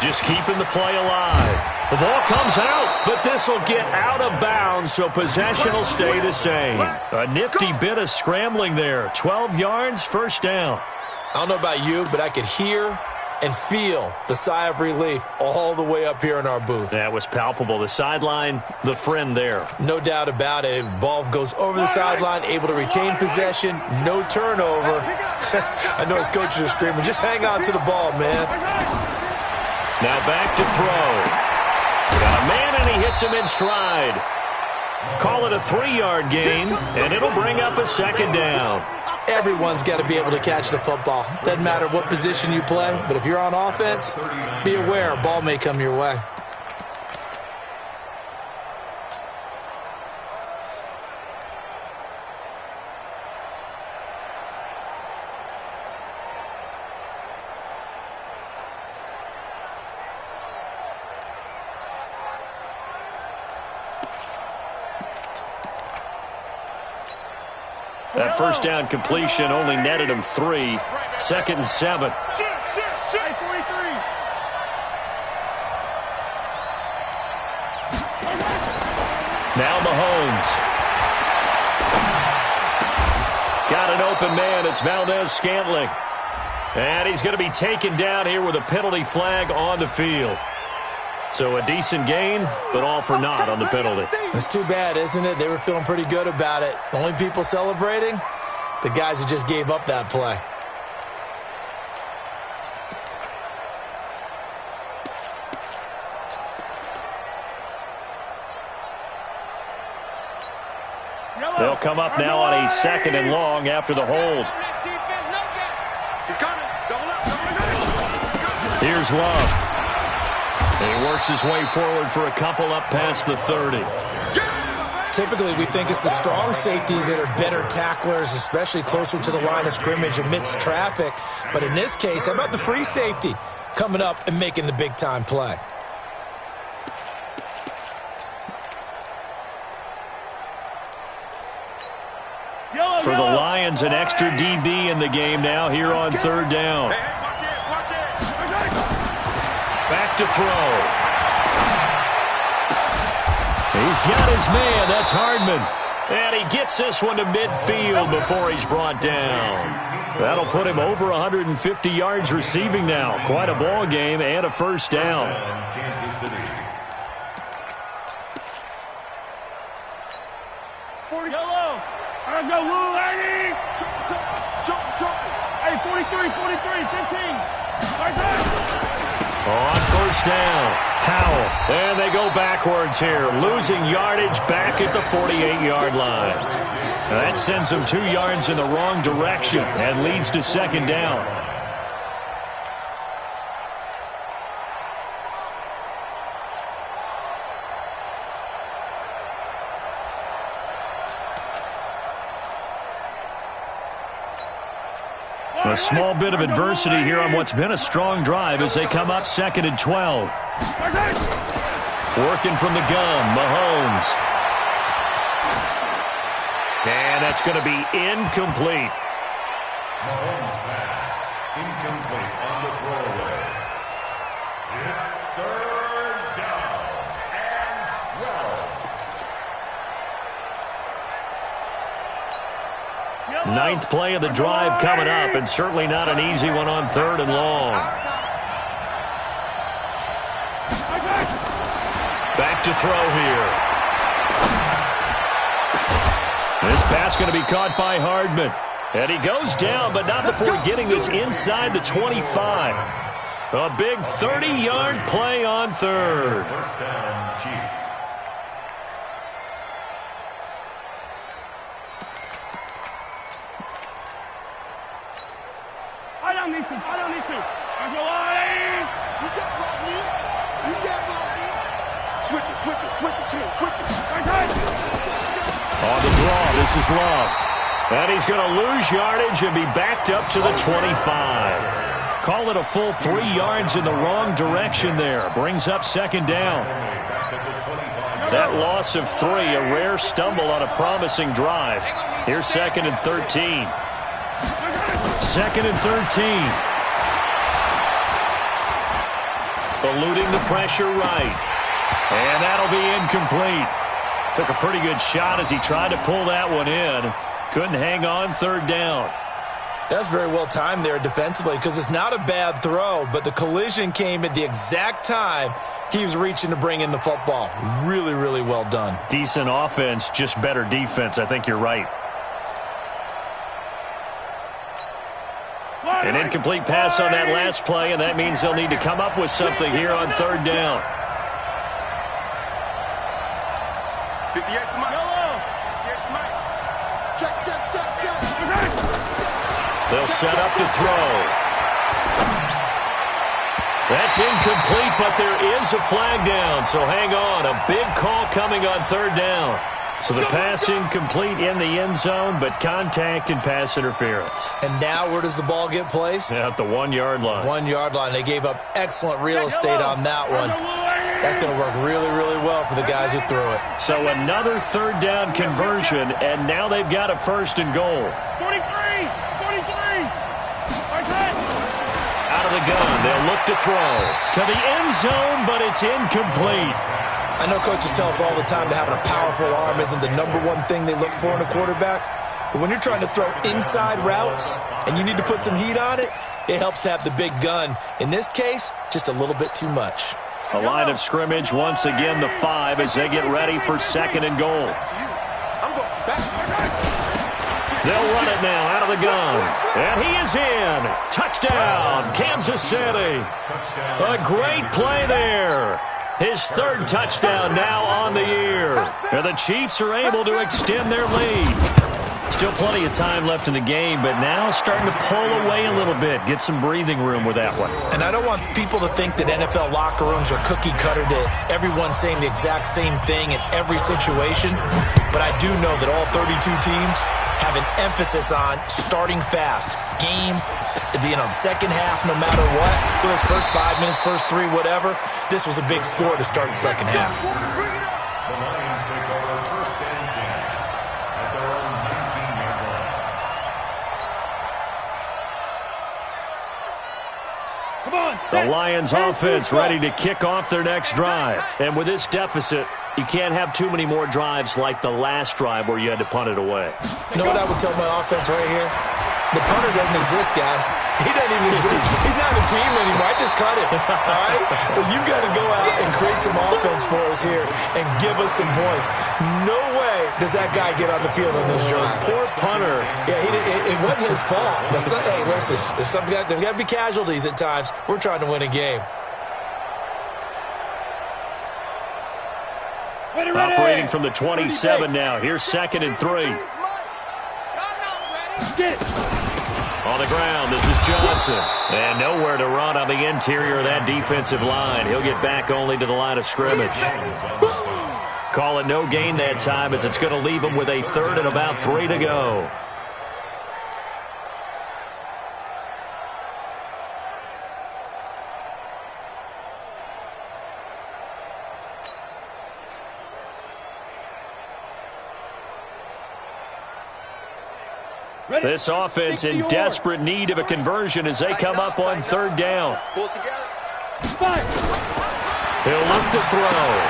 Just keeping the play alive. The ball comes out, but this will get out of bounds, so possession will stay the same. A nifty bit of scrambling there. 12 yards, 1st down.
I don't know about you, but I could hear and feel the sigh of relief all the way up here in our booth.
That was palpable. The sideline, the friend there.
No doubt about it. Ball goes over the sideline, able to retain possession, no turnover. I know his coaches are screaming, just hang on to the ball, man.
Now back to throw. Got a man, and he hits him in stride. Call it a 3-yard gain, and it'll bring up a second down.
Everyone's got to be able to catch the football. Doesn't matter what position you play, but if you're on offense, be aware a ball may come your way.
That first down completion only netted him 3. 2nd and 7. Now Mahomes. Got an open man. It's Valdez-Scantling. And he's going to be taken down here with a penalty flag on the field. So a decent gain, but all for naught on the penalty.
It's too bad, isn't it? They were feeling pretty good about it. The only people celebrating, the guys who just gave up that play.
They'll come up now on a 2nd and long after the hold. Here's Love. And he works his way forward for a couple up past the 30.
Typically, we think it's the strong safeties that are better tacklers, especially closer to the line of scrimmage amidst traffic. But in this case, how about the free safety coming up and making the big-time play?
For the Lions, an extra DB in the game now here on 3rd down. Back to throw. He's got his man. That's Hardman. And he gets this one to midfield before he's brought down. That'll put him over 150 yards receiving now. Quite a ball game and a first down.
Kansas City.
Yellow. I go, Lou, lady. Hey, 43, 15.
On first down, Powell. And they go backwards here, losing yardage back at the 48-yard line. That sends them 2 yards in the wrong direction and leads to 2nd down. A small bit of adversity here on what's been a strong drive as they come up 2nd and 12. Working from the gun, Mahomes. And that's going to be incomplete.
Mahomes pass. Incomplete on the throwaway. It's 3rd down and 12.
9th play of the drive coming up, and certainly not an easy one on 3rd and long. Back to throw here. This pass going to be caught by Hardman. And he goes down, but not before getting this inside the 25. A big 30-yard play on 3rd.
First down, Chiefs.
I don't need to. That's a line. You got Rodney. Switch it. Come on, switch it.
On the draw, this is Love. And he's going to lose yardage and be backed up to the 25. Call it a full 3 yards in the wrong direction there. Brings up 2nd down. That loss of 3, a rare stumble on a promising drive. Here's 2nd and 13. 2nd and 13. Eluding the pressure right. And that'll be incomplete. Took a pretty good shot as he tried to pull that one in. Couldn't hang on 3rd down.
That's very well timed there defensively because it's not a bad throw, but the collision came at the exact time he was reaching to bring in the football. Really, really well done.
Decent offense, just better defense. I think you're right. An incomplete pass on that last play, and that means they'll need to come up with something here on third down.
58 to Mike. 58 to Mike. Check.
They'll set up to throw. That's incomplete, but there is a flag down, so hang on. A big call coming on third down. So the pass incomplete in the end zone, but contact and pass interference.
And now where does the ball get placed?
At the 1 yard line.
1 yard line. They gave up excellent real estate on that one. That's going to work really, really well for the guys who threw it.
So another third down conversion, and now they've got a first and goal.
43.
Out of the gun, they'll look to throw. To the end zone, but it's incomplete.
I know coaches tell us all the time that having a powerful arm isn't the #1 thing they look for in a quarterback. But when you're trying to throw inside routes and you need to put some heat on it, it helps to have the big gun. In this case, just a little bit too much.
A line of scrimmage, once again the 5 as they get ready for second and goal.
I'm going back.
They'll run it now out of the gun. And he is in. Touchdown, Kansas City. A great play there. His third touchdown now on the year. And the Chiefs are able to extend their lead. Still plenty of time left in the game, but now starting to pull away a little bit. Get some breathing room with that one.
And I don't want people to think that NFL locker rooms are cookie cutter, that everyone's saying the exact same thing in every situation. But I do know that all 32 teams have an emphasis on starting fast. Game, second half, no matter what. Whether it's first 5 minutes, first 3, whatever. This was a big score to start the second half.
The Lions take over first and 10 at their own 19-yard line.
The Lions offense ready to kick off their next drive. And with this deficit, you can't have too many more drives like the last drive where you had to punt it away.
You know what I would tell my offense right here? The punter doesn't exist, guys. He doesn't even exist. He's not a team anymore. I just cut him. All right? So you've got to go out and create some offense for us here and give us some points. No way does that guy get on the field on this drive.
Poor punter.
Yeah, it wasn't his fault. But hey, listen, there's got to be casualties at times. We're trying to win a game.
Operating from the 27 now. Here's second and 3. On the ground, this is Johnson. And nowhere to run on the interior of that defensive line. He'll get back only to the line of scrimmage. Call it no gain that time as it's going to leave him with a third and about 3 to go. This offense in desperate need of a conversion as they come up on third down.
Pull it together.
He'll look to throw.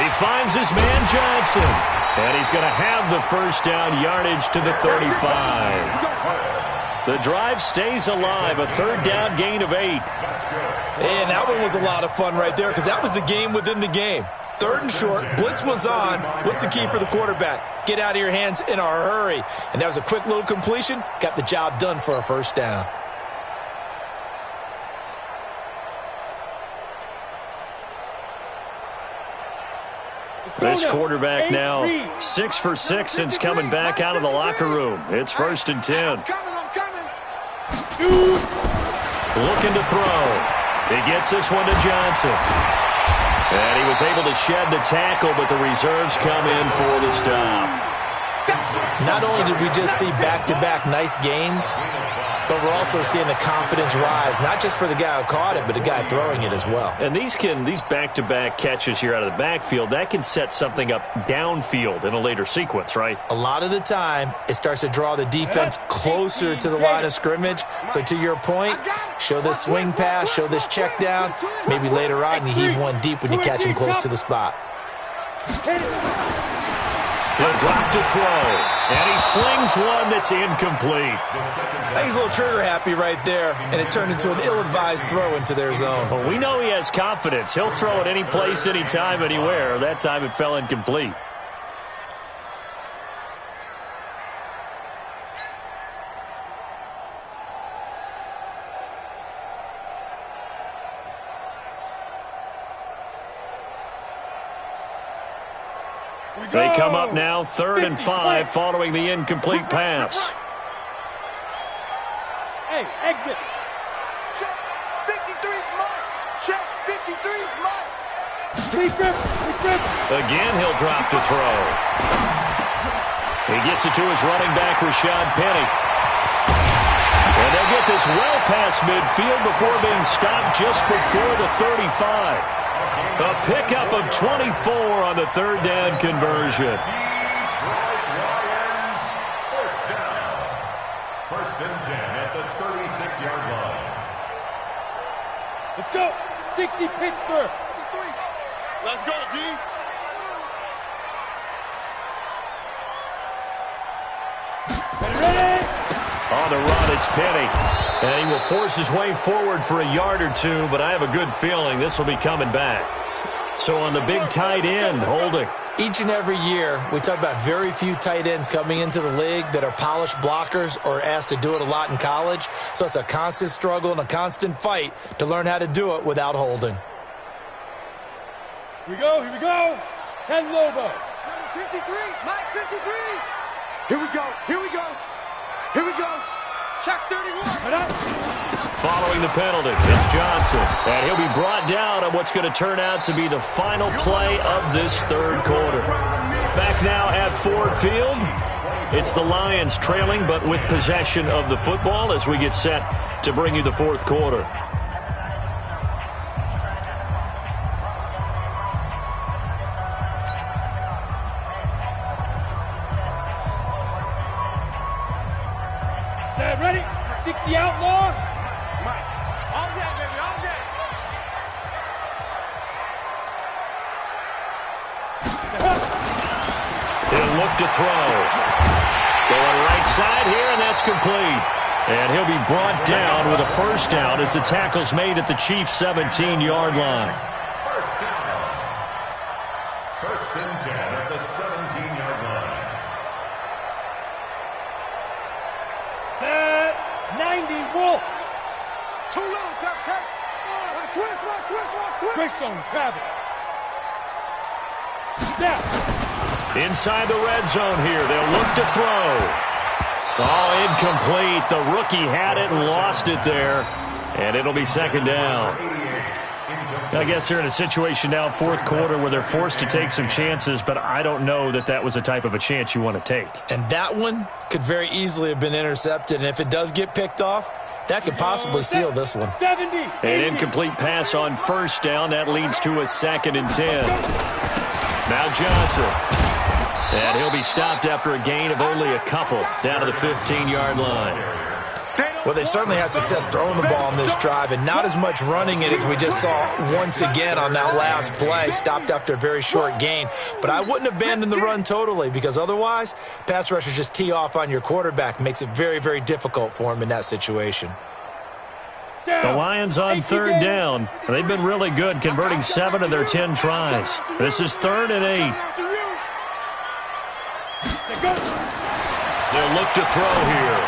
He finds his man Johnson. And he's going to have the first down yardage to the 35. The drive stays alive. A third down gain of 8.
And that one was a lot of fun right there because that was the game within the game. Third and short, blitz was on. What's the key for the quarterback? Get out of your hands in a hurry. And that was a quick little completion. Got the job done for a first down.
This quarterback now 6 for 6 since coming back out of the locker room. It's first and 10.
I'm coming.
Looking to throw. He gets this one to Johnson. And he was able to shed the tackle, but the reserves come in for the stop.
Not only did we just see back-to-back nice gains, but we're also seeing the confidence rise, not just for the guy who caught it, but the guy throwing it as well.
And these back-to-back catches here out of the backfield, that can set something up downfield in a later sequence, right?
A lot of the time, it starts to draw the defense closer to the line of scrimmage. So to your point, show this swing pass, show this check down. Maybe later on you heave one deep when you catch him close to the spot.
He'll drop to throw. And he slings one that's incomplete.
I think he's a little trigger happy right there, and it turned into an ill-advised throw into their zone.
Well, we know he has confidence. He'll throw it any place, anytime, anywhere. That time it fell incomplete. They come up now 3rd and 5 following the incomplete pass.
Hey, exit. Check. 53's mine. Check. 53's mine.
Again, he'll drop to throw. He gets it to his running back, Rashad Penny. And they'll get this well past midfield before being stopped just before the 35. A pickup of 24 on the 3rd down conversion.
First down. 1st and 10 at the 36-yard line.
Let's go. 60 Pittsburgh. Let's go, D. Ready?
On the run, it's Penny. And he will force his way forward for a yard or two, but I have a good feeling this will be coming back. So on the big tight end, holding.
Each and every year, we talk about very few tight ends coming into the league that are polished blockers or asked to do it a lot in college. So it's a constant struggle and a constant fight to learn how to do it without holding.
Here we go, here we go. 10 Lobo. Number 53, Mike 53. Here we go, here we go. Here we go. Check 31.
Following the penalty, it's Johnson. And he'll be brought down on what's going to turn out to be the final play of this 3rd quarter. Back now at Ford Field. It's the Lions trailing, but with possession of the football as we get set to bring you the 4th quarter.
Ready? 60 outlaw. Mike. All day, baby, all day.
He'll look to throw. Going right side here, and that's complete. And he'll be brought down with a 1st down as the tackle's made at the Chiefs' 17-yard line.
First down. 1st and 10 at the 17-yard line.
Set. 90 Wolf. Too low, Cap. Switch. Greystone, Travis. Snap.
Inside the red zone here. They'll look to throw. Oh, incomplete. The rookie had it and lost it there. And it'll be 2nd down. I guess they're in a situation now, 4th quarter, where they're forced to take some chances, but I don't know that that was the type of a chance you want to take.
And that one could very easily have been intercepted. And if it does get picked off, that could possibly seal this one.
70.
An incomplete pass on 1st down. That leads to a 2nd and 10. Now Johnson. And he'll be stopped after a gain of only a couple down to the 15-yard line.
Well, they certainly had success throwing the ball on this drive and not as much running it as we just saw once again on that last play. Stopped after a very short gain. But I wouldn't abandon the run totally because otherwise, pass rushers just tee off on your quarterback. Makes it very, very difficult for him in that situation.
The Lions on 3rd down. They've been really good, converting 7 of their 10 tries. This is 3rd and 8. They'll look to throw here.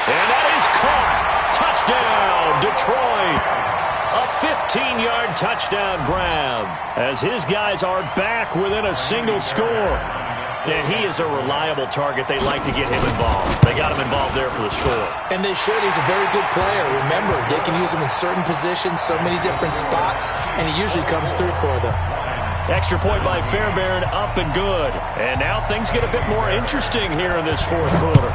And that is caught. Touchdown, Detroit. A 15-yard touchdown grab as his guys are back within a single score. And he is a reliable target. They like to get him involved. They got him involved there for the score.
And they should. He's a very good player. Remember, they can use him in certain positions, so many different spots, and he usually comes through for them.
Extra point by Fairbairn, up and good. And now things get a bit more interesting here in this 4th quarter.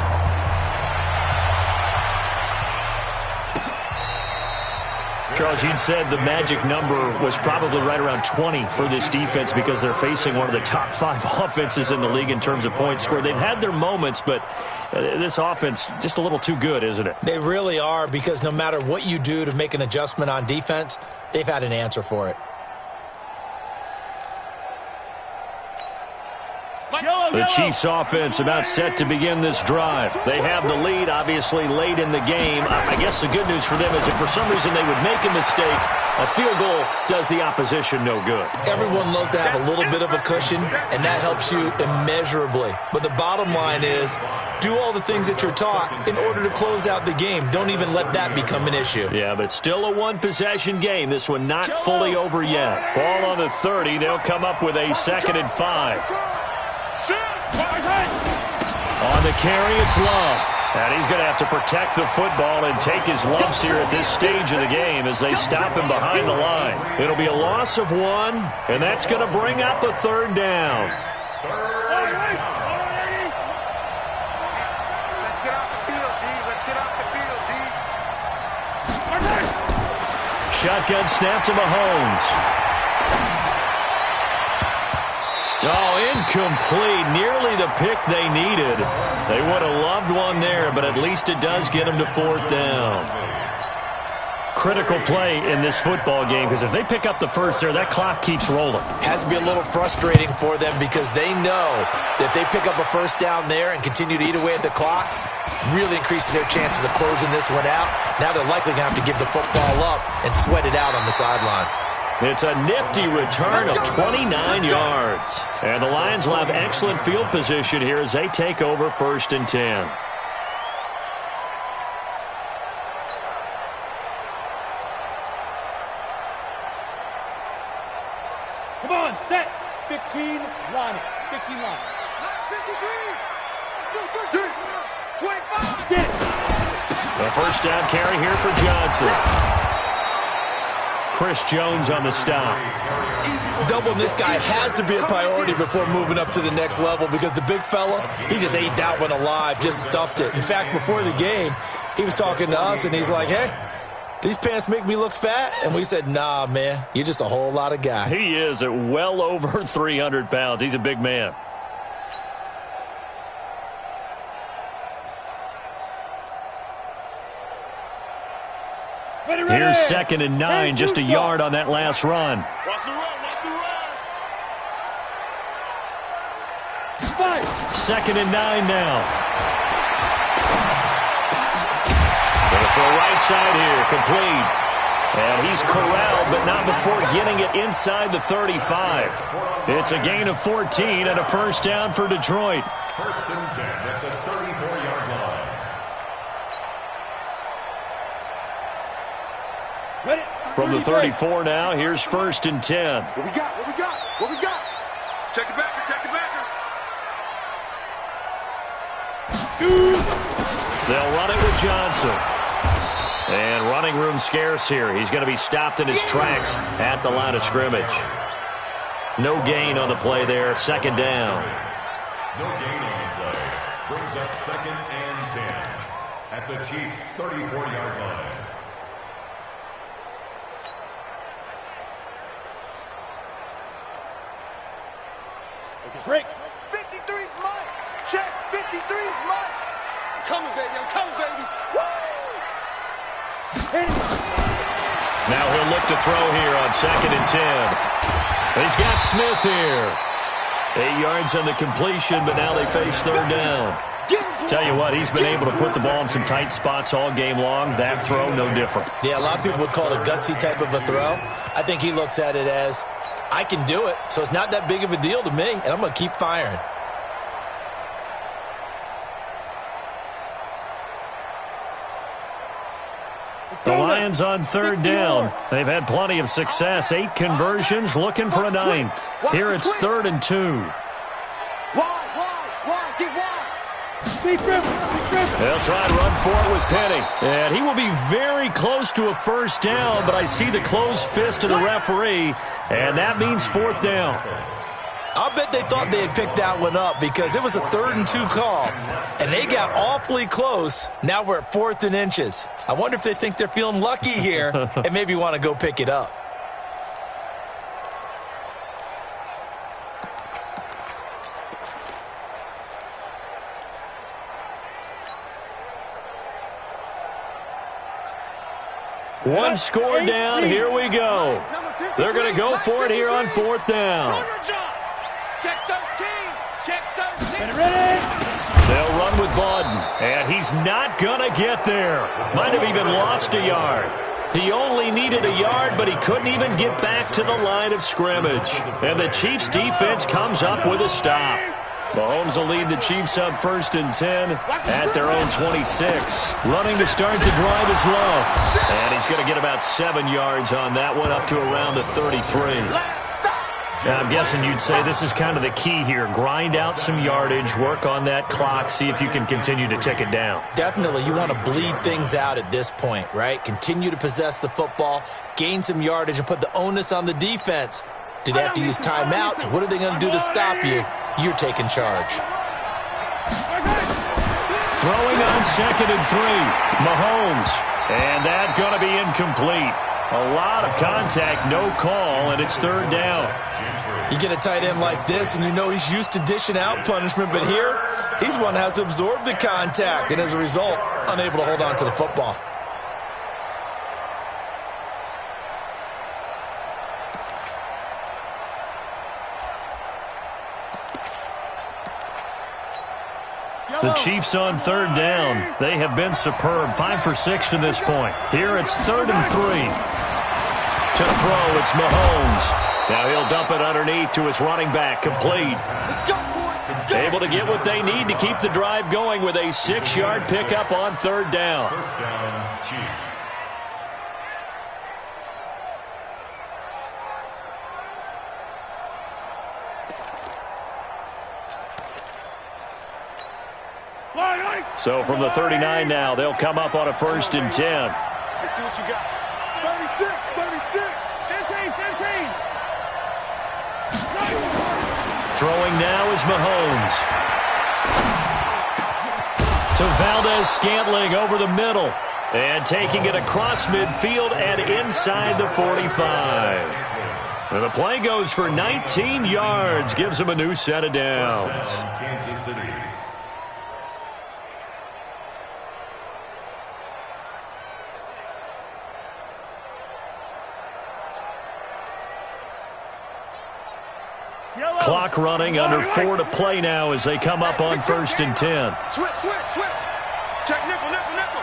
Charles, you'd said the magic number was probably right around 20 for this defense because they're facing one of the top 5 offenses in the league in terms of points scored. They've had their moments, but this offense just a little too good, isn't it?
They really are, because no matter what you do to make an adjustment on defense, they've had an answer for it.
Yellow,
The Chiefs offense about set to begin this drive. They have the lead, obviously, late in the game. I guess the good news for them is if for some reason they would make a mistake, a field goal does the opposition no good.
Everyone loves to have a little bit of a cushion, and that helps you immeasurably. But the bottom line is, do all the things that you're taught in order to close out the game. Don't even let that become an issue.
Yeah, but still a one-possession game. This one not fully over yet. Ball on the 30. They'll come up with a 2nd and 5. On the carry, it's Love. And he's going to have to protect the football and take his lumps here at this stage of the game as they stop him behind the line. It'll be a loss of 1, and that's going to bring up a 3rd down.
Let's get off the field, D. Let's get off the field, D.
Shotgun snap to Mahomes. Oh, incomplete. Nearly the pick they needed. They would have loved one there, but at least it does get them to 4th down. Critical play in this football game because if they pick up the first there, that clock keeps rolling.
Has to be a little frustrating for them because they know that if they pick up a 1st down there and continue to eat away at the clock, really increases their chances of closing this one out. Now they're likely going to have to give the football up and sweat it out on the sideline.
It's a nifty return of 29 yards. And the Lions will have excellent field position here as they take over 1st and 10.
Come on, set. 15, line. 15, line.
53. 25.
Get it.
A 1st down carry here for Johnson. Chris Jones on the stop.
Doubling this guy has to be a priority before moving up to the next level because the big fella, he just ate that one alive, just stuffed it. In fact, before the game, he was talking to us, and he's like, hey, these pants make me look fat? And we said, nah, man, you're just a whole lot of guy.
He is at well over 300 pounds. He's a big man. Here's 2nd and 9, just a yard on that last run.
Watch the run, watch the run.
2nd and 9 now. Gonna throw right side here, complete. And he's corralled, but not before getting it inside the 35. It's a gain of 14 and a 1st down for Detroit.
1st and 10 at the 34-yard line.
From the 34 now, here's 1st and 10.
What we got? What we got? What we got? Check the backer, check the backer.
They'll run it with Johnson. And running room scarce here. He's going to be stopped in his tracks at the line of scrimmage. No gain on the play there. 2nd down.
No gain on the play. Brings up 2nd and 10 at the Chiefs' 34-yard line.
Drake.
53's mine. Check. 53's mine. I'm coming, baby. I'm coming, baby. Woo!
Now he'll look to throw here on 2nd and 10. He's got Smith here. 8 yards on the completion, but now they face 3rd down. Tell you what, he's been able to put the ball in some tight spots all game long. That throw, no different.
Yeah, a lot of people would call it a gutsy type of a throw. I think he looks at it as, I can do it, so it's not that big of a deal to me, and I'm going to keep firing.
The Lions on 3rd down. They've had plenty of success. 8 conversions, looking for a 9th. Here it's 3rd and 2.
Why? Get wide.
They'll try and run for it with Penny. And he will be very close to a 1st down, but I see the closed fist of the referee, and that means 4th down.
I'll bet they thought they had picked that one up because it was a 3rd and 2 call, and they got awfully close. Now we're at 4th and inches. I wonder if they think they're feeling lucky here and maybe want to go pick it up.
One score down. Here we go. They're going to go for it here on 4th down.
Check 13. Check 13.
They'll run with Bawden, and he's not going to get there. Might have even lost a yard. He only needed a yard, but he couldn't even get back to the line of scrimmage. And the Chiefs' defense comes up with a stop. Mahomes will lead the Chiefs up 1st and 10 at their own 26. Running to start the drive is Love. And he's going to get about 7 yards on that one, up to around the 33. Now, I'm guessing you'd say this is kind of the key here. Grind out some yardage, work on that clock, see if you can continue to tick it down.
Definitely. You want to bleed things out at this point, right? Continue to possess the football, gain some yardage, and put the onus on the defense. Do they have to use timeouts? What are they going to do to stop you? You're taking charge.
Throwing on 2nd and 3. Mahomes. And that's going to be incomplete. A lot of contact, no call, and it's 3rd down.
You get a tight end like this, and you know he's used to dishing out punishment, but here, he's one that has to absorb the contact, and as a result, unable to hold on to the football.
The Chiefs on 3rd down. They have been superb. 5 for 6 to this point. Here it's 3rd and 3. To throw, it's Mahomes. Now he'll dump it underneath to his running back. Complete. Able to get what they need to keep the drive going with a 6-yard pickup on 3rd down.
1st down, Chiefs.
So from the 39 now, they'll come up on a 1st and 10.
Let's see what you got. 36, 36.
15, 15.
Throwing now is Mahomes. To Valdez-Scantling over the middle. And taking it across midfield and inside the 45. And the play goes for 19 yards. Gives him a new set of downs.
Kansas City.
Clock running, under 4 to play now as they come up on 1st and 10.
Switch, switch, switch. Check nickel, nickel, nickel.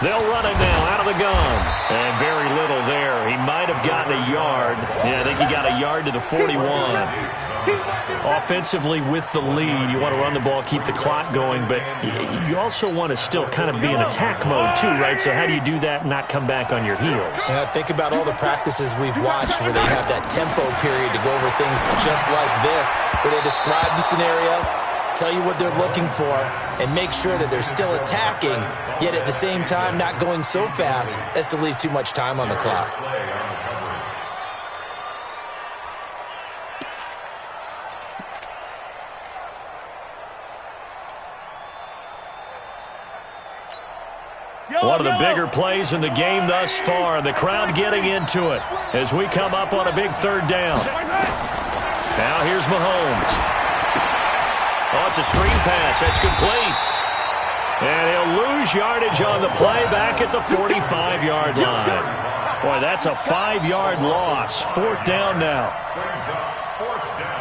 They'll run it now out of the gun. And very little there. He might have gotten a yard. Yeah, I think he got a yard to the 41. Offensively with the lead, you want to run the ball, keep the clock going, but you also want to still kind of be in attack mode too, right? So how do you do that and not come back on your heels?
Yeah, think about all the practices we've watched where they have that tempo period to go over things just like this, where they describe the scenario, tell you what they're looking for, and make sure that they're still attacking, yet at the same time not going so fast as to leave too much time on the clock.
One of the bigger plays in the game thus far, and the crowd getting into it as we come up on a big 3rd down. Now here's Mahomes. Oh, it's a screen pass. That's complete. And he'll lose yardage on the play back at the 45-yard line. Boy, that's a 5-yard loss. 4th down now.
Brings up 4th down.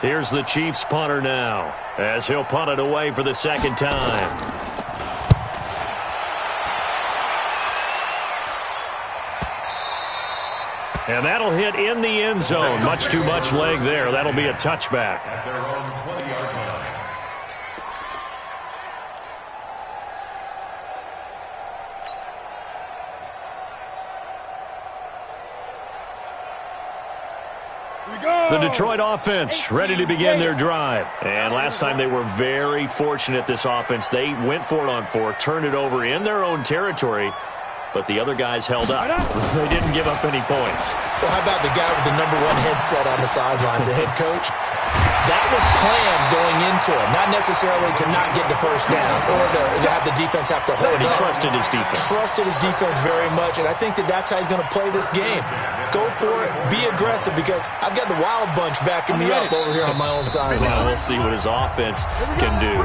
Here's the Chiefs punter now, as he'll punt it away for the 2nd time. And that'll hit in the end zone. Much too much leg there. That'll be a touchback.
At their own 20-yard line.
The Detroit offense ready to begin their drive. And last time they were very fortunate, this offense. They went for it on 4, turned it over in their own territory, but the other guys held up. They didn't give up any points.
So how about the guy with the number 1 headset on the sidelines, the head coach? That was planned going into it, not necessarily to not get the first down or to have the defense have to hold
But he
up.
trusted his defense.
Trusted his defense very much, and I think that's how he's going to play this game. Go for it, be aggressive, because I've got the wild bunch backing me up over here on my own sideline.
Now we'll see what his offense can do.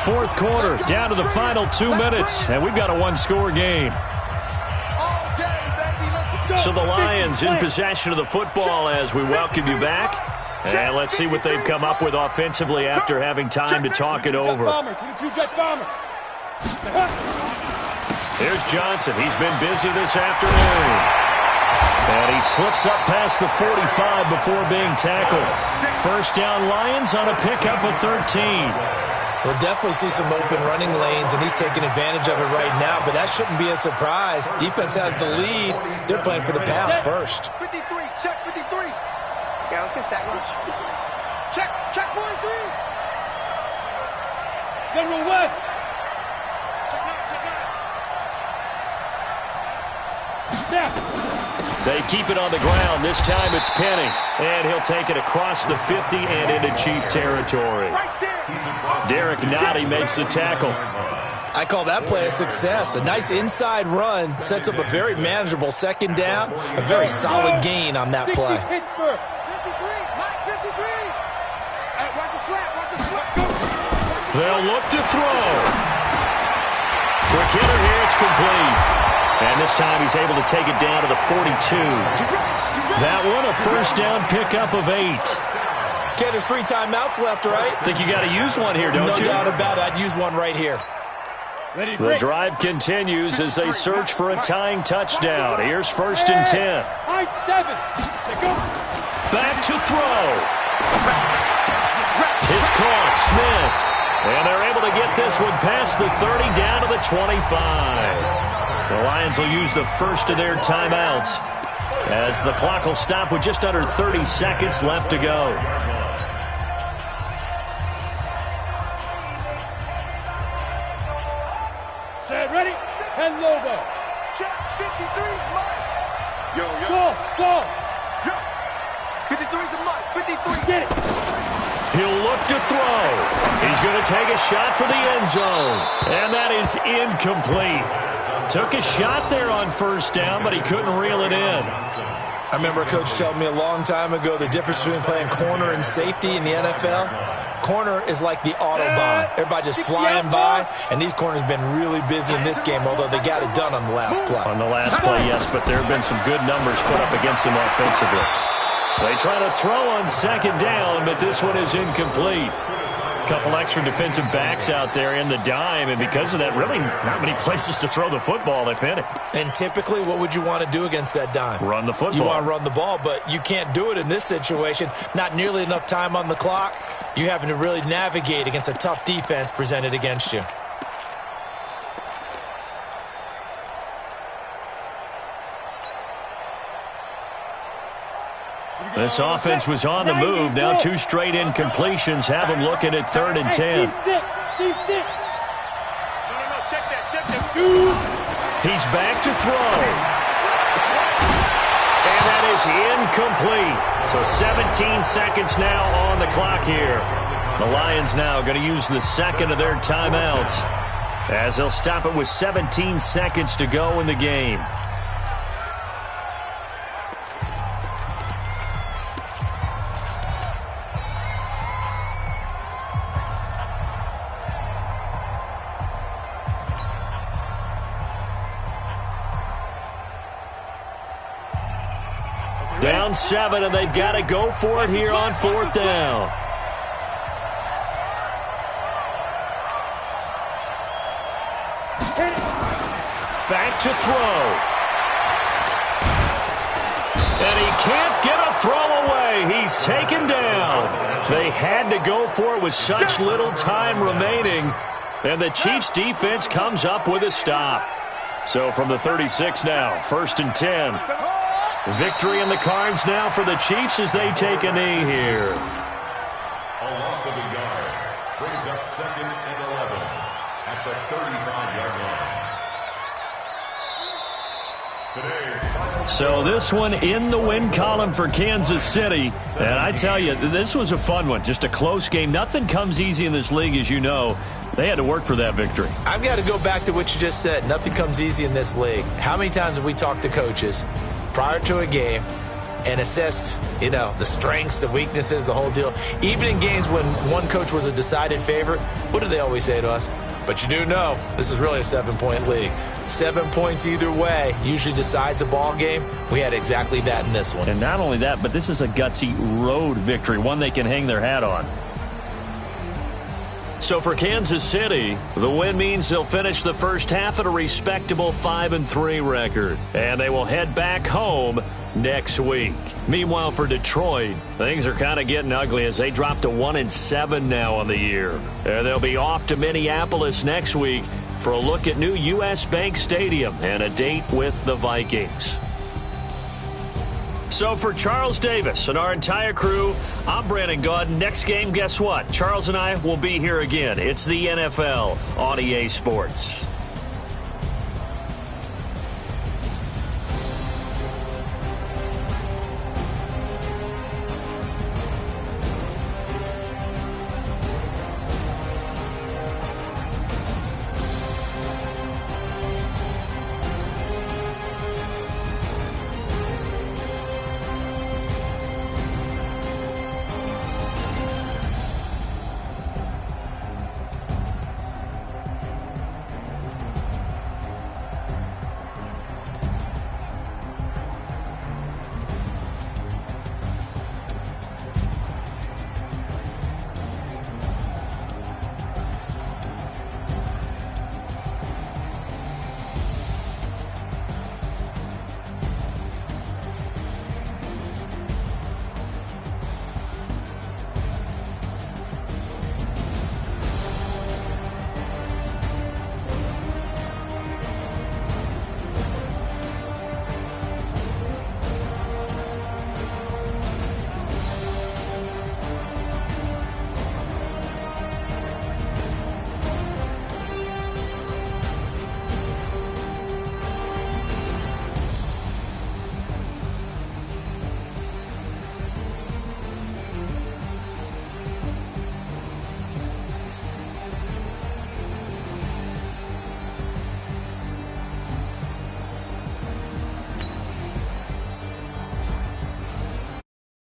4th quarter, down to the final 2 minutes, and we've got a 1-score game.
All day, baby. Let's go.
So the Lions in possession of the football as we welcome you back. And let's see what they've come up with offensively after having time to talk it over. Here's Johnson. He's been busy this afternoon. And he slips up past the 45 before being tackled. First down Lions on a pickup of 13.
We'll definitely see some open running lanes, and he's taking advantage of it right now, but that shouldn't be a surprise. Defense has the lead. They're playing for the pass first.
53, check 53. Yeah, let's get sack lunch. Check 43.
General West.
Check 9.
They keep it on the ground. This time it's Penny. And he'll take it across the 50 and into Chief territory. Derek Nottie makes the tackle.
I call that play a success. A nice inside run sets up a very manageable second down. A very solid gain on that play.
53, Mike 53. Hey, watch the slap, watch the slap.
They'll look to throw. Quick hitter here, it's complete. And this time he's able to take it down to the 42. That one, a first down pickup of 8.
Okay, there's 3 timeouts left, right?
Think you got to use one here, don't you?
No doubt about it. I'd use one right here.
The drive continues as they search for a tying touchdown. Here's first and 10.
High 7.
Back to throw. It's caught, Smith. And they're able to get this one past the 30 down to the 25. The Lions will use the first of their timeouts as the clock will stop with just under 30 seconds left to go.
Set, ready? 10 Lobo.
Check 53, Mike. Yo.
Go.
Yo. 53's the Mike. 53.
Get it.
He'll look to throw. He's going to take a shot for the end zone. And that is incomplete. Took a shot there on first down, but he couldn't reel it in.
I remember a coach telling me a long time ago the difference between playing corner and safety in the NFL. Corner is like the Autobahn. Everybody just flying by, and these corners have been really busy in this game, although they got it done on the last play.
On the last play, yes, but there have been some good numbers put up against them offensively. They try to throw on second down, but this one is incomplete. A couple extra defensive backs out there in the dime, and because of that, really not many places to throw the football, if any.
And typically, what would you want to do against that dime?
Run the football.
You want to run the ball, but you can't do it in this situation. Not nearly enough time on the clock. You having to really navigate against a tough defense presented against you.
This offense was on the move. Now 2 straight incompletions have them looking at 3rd and 10.
Team 6.
No, check that.
2.
He's back to throw. And that is incomplete. So 17 seconds now on the clock here. The Lions now going to use the second of their timeouts as they'll stop it with 17 seconds to go in the game. Down 7, and they've got to go for it here on 4th down. Back to throw. And he can't get a throw away. He's taken down. They had to go for it with such little time remaining. And the Chiefs' defense comes up with a stop. So from the 36 now, 1st and 10. Victory in the cards now for the Chiefs as they take a knee here.
A loss of a yard brings up 2nd and 11 at the 35-yard line.
So this one in the win column for Kansas City. And I tell you, this was a fun one. Just a close game. Nothing comes easy in this league, as you know. They had to work for that victory.
I've got to go back to what you just said. Nothing comes easy in this league. How many times have we talked to coaches prior to a game and assessed, the strengths, the weaknesses, the whole deal? Even in games when one coach was a decided favorite, what do they always say to us? But you do know this is really a 7-point league. 7 points either way usually decides a ball game. We had exactly that in this one.
And not only that, but this is a gutsy road victory, one they can hang their hat on. So for Kansas City, the win means they'll finish the first half at a respectable 5-3 record. And they will head back home next week. Meanwhile, for Detroit, things are kind of getting ugly as they drop to 1-7 now on the year. And they'll be off to Minneapolis next week for a look at new U.S. Bank Stadium and a date with the Vikings. So for Charles Davis and our entire crew, I'm Brandon Gaud. Next game, guess what? Charles and I will be here again. It's the NFL on EA Sports.